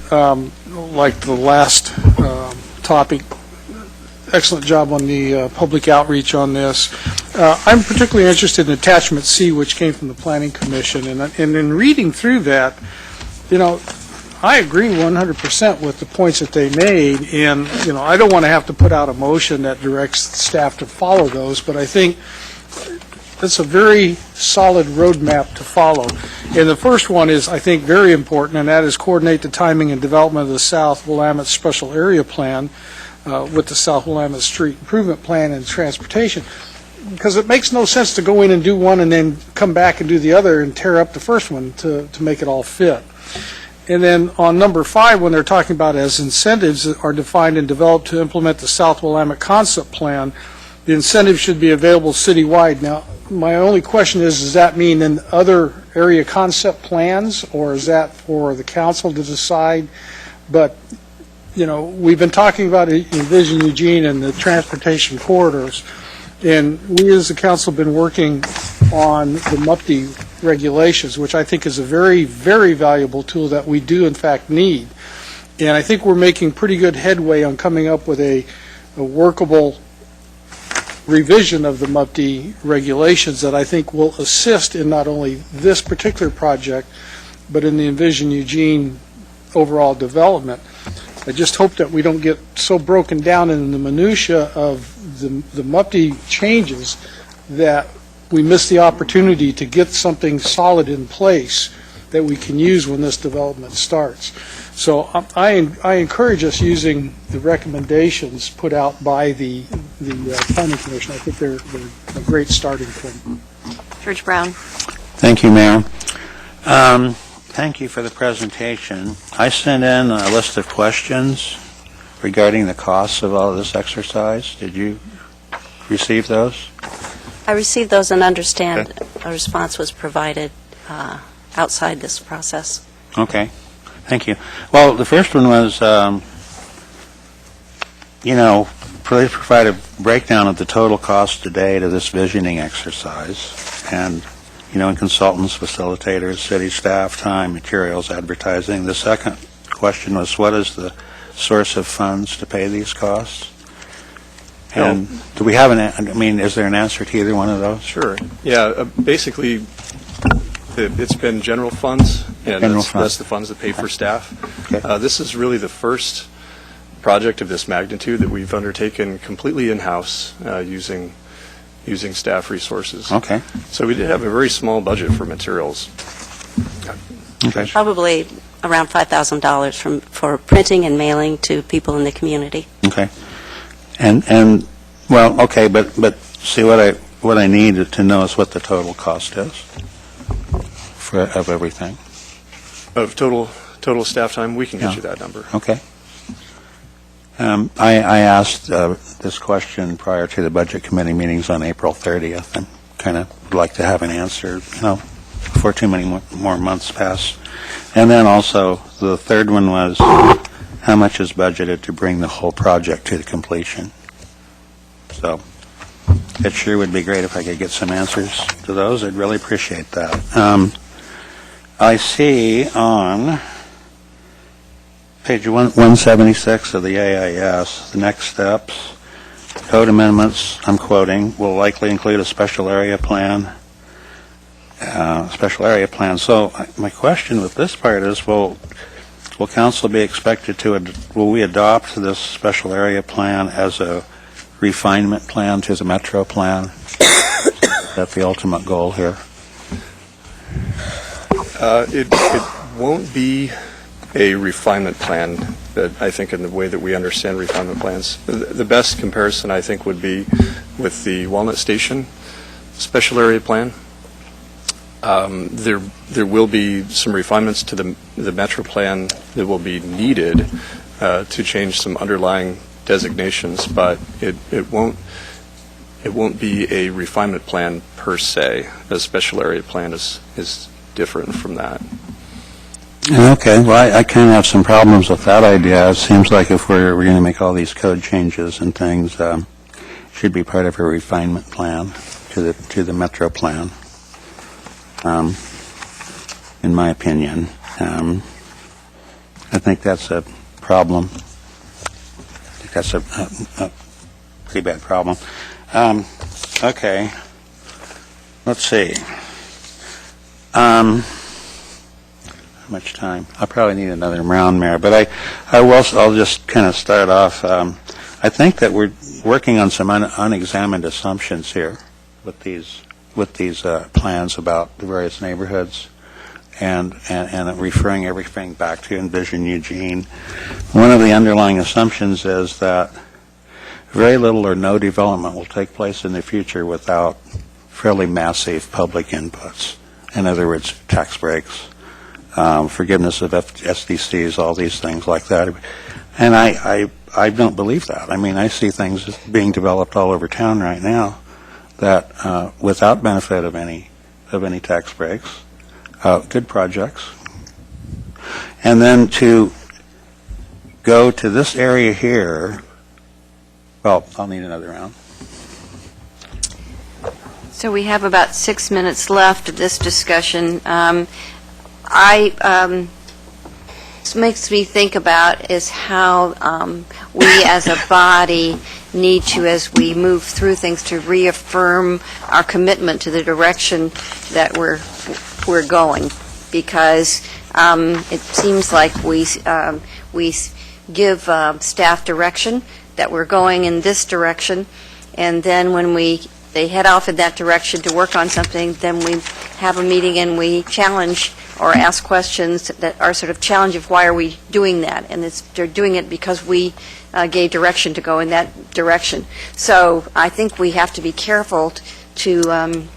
like the last topic, excellent job on the public outreach on this. I'm particularly interested in Attachment C, which came from the Planning Commission. And in reading through that, I agree 100% with the points that they made. And, I don't want to have to put out a motion that directs staff to follow those, but I think that's a very solid roadmap to follow. And the first one is, I think, very important, and that is coordinate the timing and development of the South Willamette Special Area Plan with the South Willamette Street Improvement Plan and Transportation, because it makes no sense to go in and do one and then come back and do the other and tear up the first one to make it all fit. And then on number 5, when they're talking about as incentives are defined and developed to implement the South Willamette Concept Plan, the incentive should be available citywide. Now, my only question is, does that mean in other area concept plans, or is that for the council to decide? But, we've been talking about Envision Eugene and the transportation corridors, and we as the council have been working on the MUPTI regulations, which I think is a very, very valuable tool that we do in fact need. And I think we're making pretty good headway on coming up with a workable revision of the MUPTI regulations that I think will assist in not only this particular project, but in the Envision Eugene overall development. I just hope that we don't get so broken down in the minutia of the MUPTI changes that we miss the opportunity to get something solid in place that we can use when this development starts. So I encourage us using the recommendations put out by the Planning Commission. I think they're a great starting point. George Brown? Thank you, Mayor. Thank you for the presentation. I sent in a list of questions regarding the costs of all of this exercise. Did you receive those? I received those and understand a response was provided outside this process. Okay. Thank you. Well, the first one was, please provide a breakdown of the total cost to date of this visioning exercise, and, in consultants, facilitators, city staff, time, materials, advertising. The second question was, what is the source of funds to pay these costs? And do we have is there an answer to either one of those? Sure. Yeah, basically, it's been general funds, and that's the funds that pay for staff. Okay. This is really the first project of this magnitude that we've undertaken completely in-house using staff resources. Okay. So we did have a very small budget for materials. Okay. Probably around $5,000 for printing and mailing to people in the community. Okay. And well, okay, but see what what I need to know is what the total cost is of everything. Of total staff time, we can get Yeah. you that number. Okay. I asked this question prior to the Budget Committee meetings on April 30th, and kind of would like to have an answer, before too many more months pass. And then also, the third one was, how much is budgeted to bring the whole project to completion? So, it sure would be great if I could get some answers to those. I'd really appreciate that. I see on page 176 of the AIS, the next steps, code amendments, I'm quoting, will likely include a special area plan. So my question with this part is, will council be expected to, will we adopt this special area plan as a refinement plan to the metro plan? Is that the ultimate goal here? It won't be a refinement plan, that I think in the way that we understand refinement plans. The best comparison, I think, would be with the Walnut Station special area plan. There will be some refinements to the metro plan that will be needed to change some underlying designations, but it won't be a refinement plan per se. A special area plan is different from that. Okay, well, I kind of have some problems with that idea. It seems like if we're going to make all these code changes and things, should be part of a refinement plan to the metro plan, in my opinion. I think that's a problem. I think that's a pretty bad problem. Okay, let's see. How much time? I'll probably need another round, Mayor, but I'll just kind of start off. I think that we're working on some unexamined assumptions here with these plans about the various neighborhoods and referring everything back to Envision Eugene. One of the underlying assumptions is that very little or no development will take place in the future without fairly massive public inputs. In other words, tax breaks, forgiveness of SDCs, all these things like that. And I don't believe that. I mean, I see things being developed all over town right now that without benefit of any tax breaks, good projects. And then to go to this area here, well, I'll need another round. So we have about 6 minutes left of this discussion. What makes me think about is how we as a body need to, as we move through things, to reaffirm our commitment to the direction that we're going, because it seems like we give staff direction that we're going in this direction, and then when they head off in that direction to work on something, then we have a meeting and we challenge or ask questions that are sort of challenge of why are we doing that, and they're doing it because we gave direction to go in that direction. So I think we have to be careful to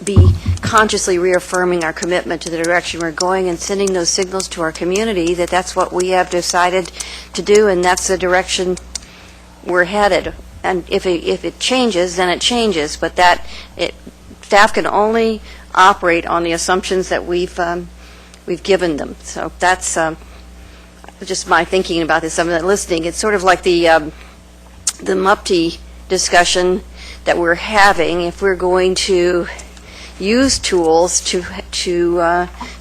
be consciously reaffirming our commitment to the direction we're going and sending those signals to our community that that's what we have decided to do and that's the direction we're headed. And if it changes, then it changes, but staff can only operate on the assumptions that we've given them. So that's just my thinking about this. I'm listening. It's sort of like the MUPTI discussion that we're having. If we're going to use tools to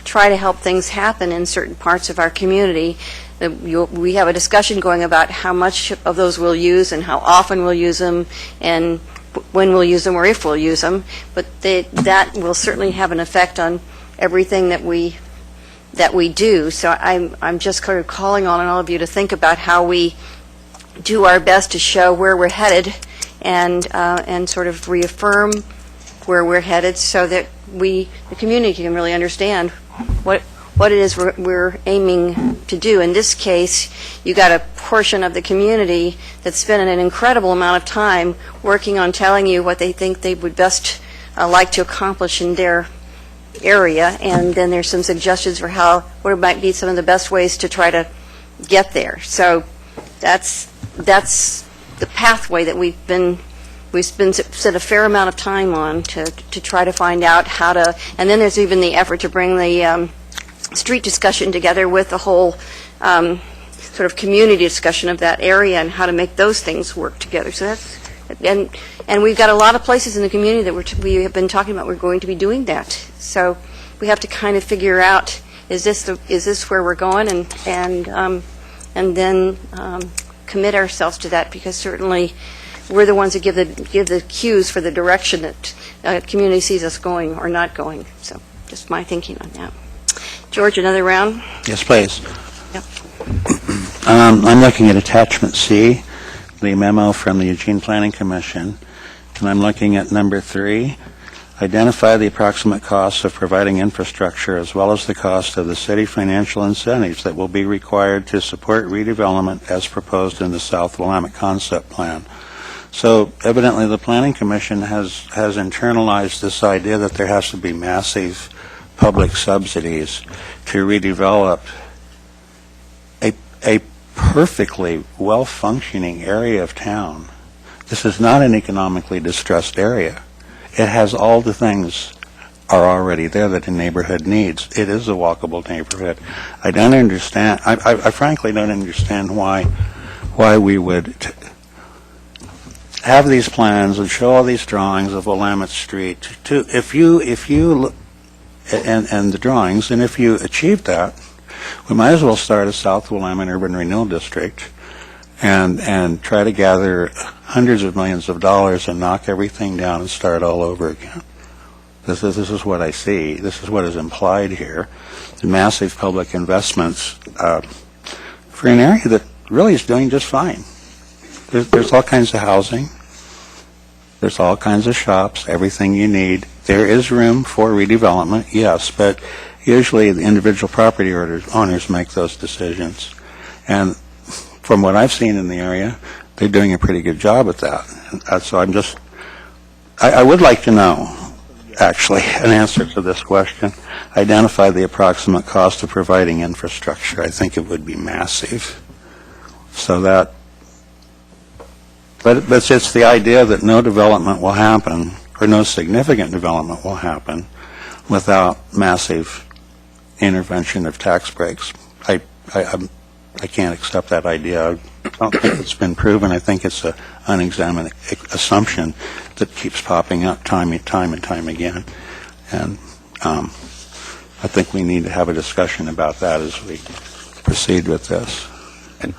try to help things happen in certain parts of our community, we have a discussion going about how much of those we'll use and how often we'll use them and when we'll use them or if we'll use them, but that will certainly have an effect on everything that we do. So I'm just kind of calling on all of you to think about how we do our best to show where we're headed and sort of reaffirm where we're headed so that the community can really understand what it is we're aiming to do. In this case, you got a portion of the community that's spent an incredible amount of time working on telling you what they think they would best like to accomplish in their area, and then there's some suggestions for what might be some of the best ways to try to get there. So that's the pathway that we've spent a fair amount of time on to try to find out how to, and then there's even the effort to bring the street discussion together with the whole sort of community discussion of that area and how to make those things work together. So that's, and we've got a lot of places in the community that we have been talking about we're going to be doing that. So we have to kind of figure out, is this where we're going, and then commit ourselves to that, because certainly we're the ones that give the cues for the direction that community sees us going or not going. So just my thinking on that. George, another round? Yes, please. Yep. I'm looking at attachment C, the memo from the Eugene Planning Commission, and I'm looking at number 3. Identify the approximate costs of providing infrastructure as well as the cost of the city financial incentives that will be required to support redevelopment as proposed in the South Willamette Concept Plan. So evidently the Planning Commission has internalized this idea that there has to be massive public subsidies to redevelop a perfectly well-functioning area of town. This is not an economically distressed area. It has all the things are already there that a neighborhood needs. It is a walkable neighborhood. I don't understand. I frankly don't understand why we would have these plans and show all these drawings of Willamette Street. If you look and the drawings, and if you achieve that, we might as well start a South Willamette Urban Renewal District and try to gather hundreds of millions of dollars and knock everything down and start all over again. This is what I see. This is what is implied here. The massive public investments for an area that really is doing just fine. There's all kinds of housing. There's all kinds of shops, everything you need. There is room for redevelopment, yes, but usually the individual property owners make those decisions. And from what I've seen in the area, they're doing a pretty good job at that. So I would like to know, actually, an answer to this question. Identify the approximate cost of providing infrastructure. I think it would be massive. So that, but it's the idea that no development will happen, or no significant development will happen, without massive intervention of tax breaks. I can't accept that idea. I don't think it's been proven. I think it's an unexamined assumption that keeps popping up time and time again. And I think we need to have a discussion about that as we proceed with this.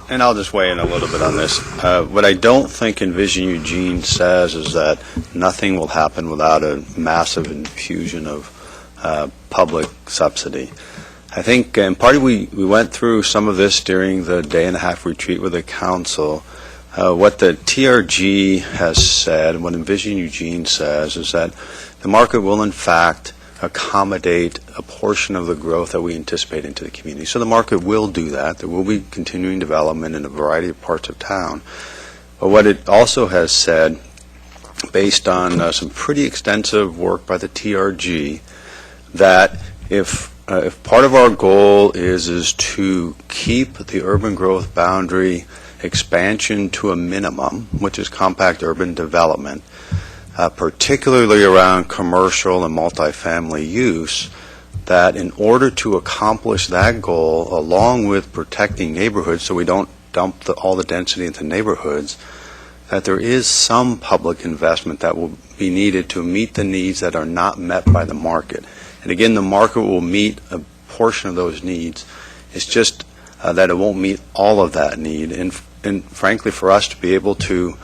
And I'll just weigh in a little bit on this. What I don't think Envision Eugene says is that nothing will happen without a massive infusion of public subsidy. I think, and partly we went through some of this during the day-and-a-half retreat with the council. What the TRG has said, and what Envision Eugene says, is that the market will, in fact, accommodate a portion of the growth that we anticipate into the community. So the market will do that. There will be continuing development in a variety of parts of town. But what it also has said, based on some pretty extensive work by the TRG, that if part of our goal is to keep the urban growth boundary expansion to a minimum, which is compact urban development, particularly around commercial and multifamily use, that in order to accomplish that goal, along with protecting neighborhoods so we don't dump all the density into neighborhoods, that there is some public investment that will be needed to meet the needs that are not met by the market. And again, the market will meet a portion of those needs. It's just that it won't meet all of that need. And frankly, for us to be able to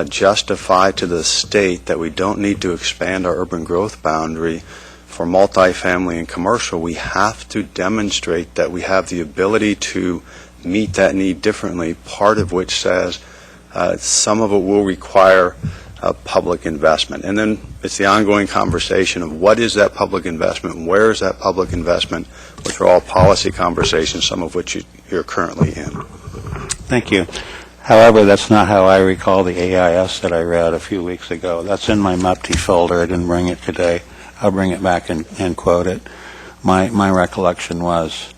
justify to the state that we don't need to expand our urban growth boundary for multifamily and commercial, we have to demonstrate that we have the ability to meet that need differently, part of which says some of it will require public investment. And then it's the ongoing conversation of what is that public investment, and where is that public investment, which are all policy conversations, some of which you're currently in. Thank you. However, that's not how I recall the AIS that I read a few weeks ago. That's in my MUPTI folder. I didn't bring it today. I'll bring it back and quote it. My recollection was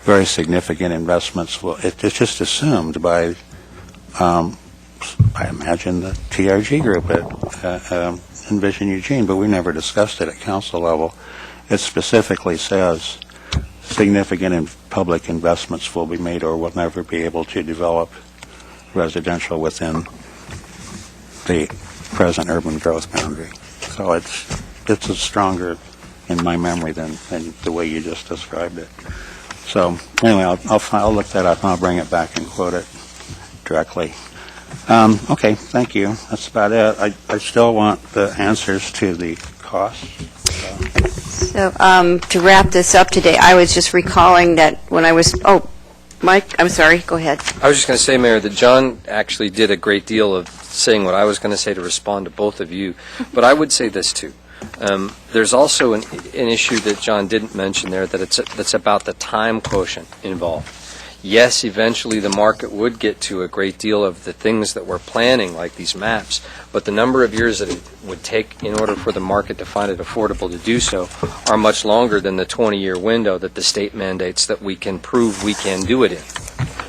very significant investments. Well, it's just assumed by, I imagine, the TRG group at Envision Eugene, but we never discussed it at council level. It specifically says significant public investments will be made or will never be able to develop residential within the present urban growth boundary. So it's a stronger in my memory than the way you just described it. So anyway, I'll look that up and I'll bring it back and quote it directly. Okay, thank you. That's about it. I still want the answers to the costs. So to wrap this up today, I was just recalling that when I was, Mike, I'm sorry, go ahead. I was just going to say, Mayor, that John actually did a great deal of saying what I was going to say to respond to both of you. But I would say this, too. There's also an issue that John didn't mention there, that's about the time quotient involved. Yes, eventually the market would get to a great deal of the things that we're planning, like these maps, but the number of years that it would take in order for the market to find it affordable to do so are much longer than the 20-year window that the state mandates that we can prove we can do it in.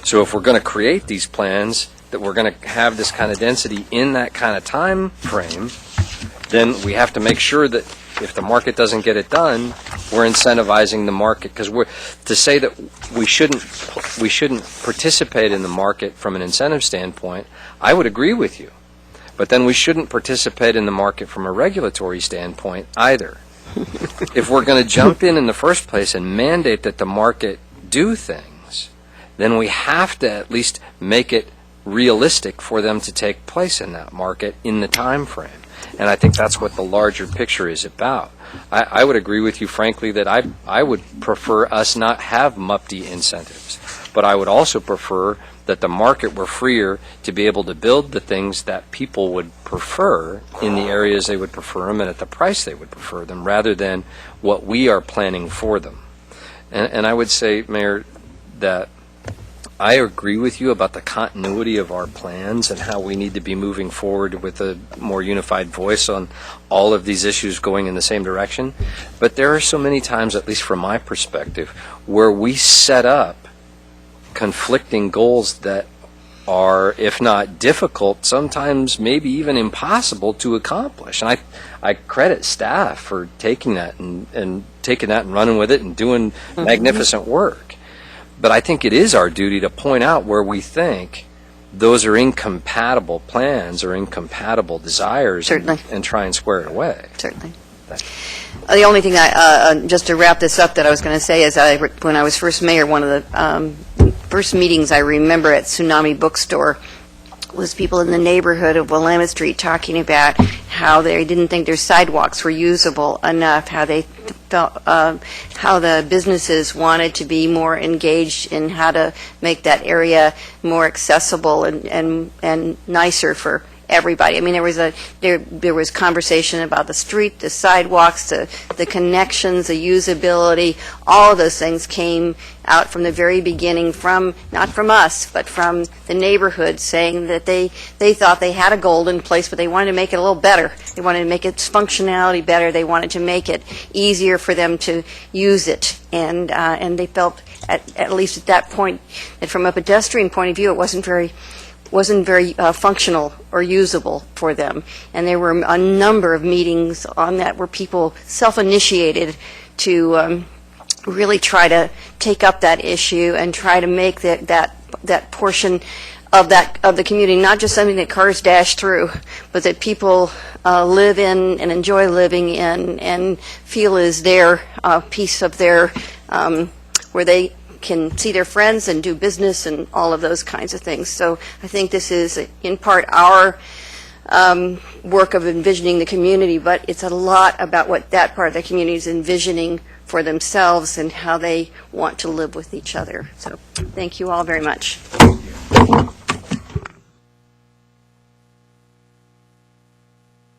So if we're going to create these plans, that we're going to have this kind of density in that kind of time frame, then we have to make sure that if the market doesn't get it done, we're incentivizing the market. Because to say that we shouldn't participate in the market from an incentive standpoint, I would agree with you. But then we shouldn't participate in the market from a regulatory standpoint either. If we're going to jump in the first place and mandate that the market do things, then we have to at least make it realistic for them to take place in that market in the time frame. And I think that's what the larger picture is about. I would agree with you, frankly, that I would prefer us not have MUPTI incentives. But I would also prefer that the market were freer to be able to build the things that people would prefer in the areas they would prefer them and at the price they would prefer them, rather than what we are planning for them. And I would say, Mayor, that I agree with you about the continuity of our plans and how we need to be moving forward with a more unified voice on all of these issues going in the same direction. But there are so many times, at least from my perspective, where we set up conflicting goals that are, if not difficult, sometimes maybe even impossible to accomplish. And I credit staff for taking that and taking that and running with it and doing magnificent work. But I think it is our duty to point out where we think those are incompatible plans or incompatible desires. Certainly. And try and square it away. Certainly. The only thing, just to wrap this up, that I was going to say is when I was first mayor, one of the first meetings I remember at Tsunami Bookstore was people in the neighborhood of Willamette Street talking about how they didn't think their sidewalks were usable enough, how they felt, how the businesses wanted to be more engaged in how to make that area more accessible and nicer for everybody. I mean, there was conversation about the street, the sidewalks, the connections, the usability. All of those things came out from the very beginning, from not from us, but from the neighborhood, saying that they thought they had a golden place, but they wanted to make it a little better. They wanted to make its functionality better. They wanted to make it easier for them to use it, and they felt at least at that point that from a pedestrian point of view, it wasn't very functional or usable for them. And there were a number of meetings on that where people self-initiated to really try to take up that issue and try to make that portion of the community not just something that cars dash through, but that people live in and enjoy living in and feel is their piece of their where they can see their friends and do business and all of those kinds of things. So I think this is in part our work of envisioning the community, but it's a lot about what that part of the community is envisioning for themselves and how they want to live with each other. So thank you all very much.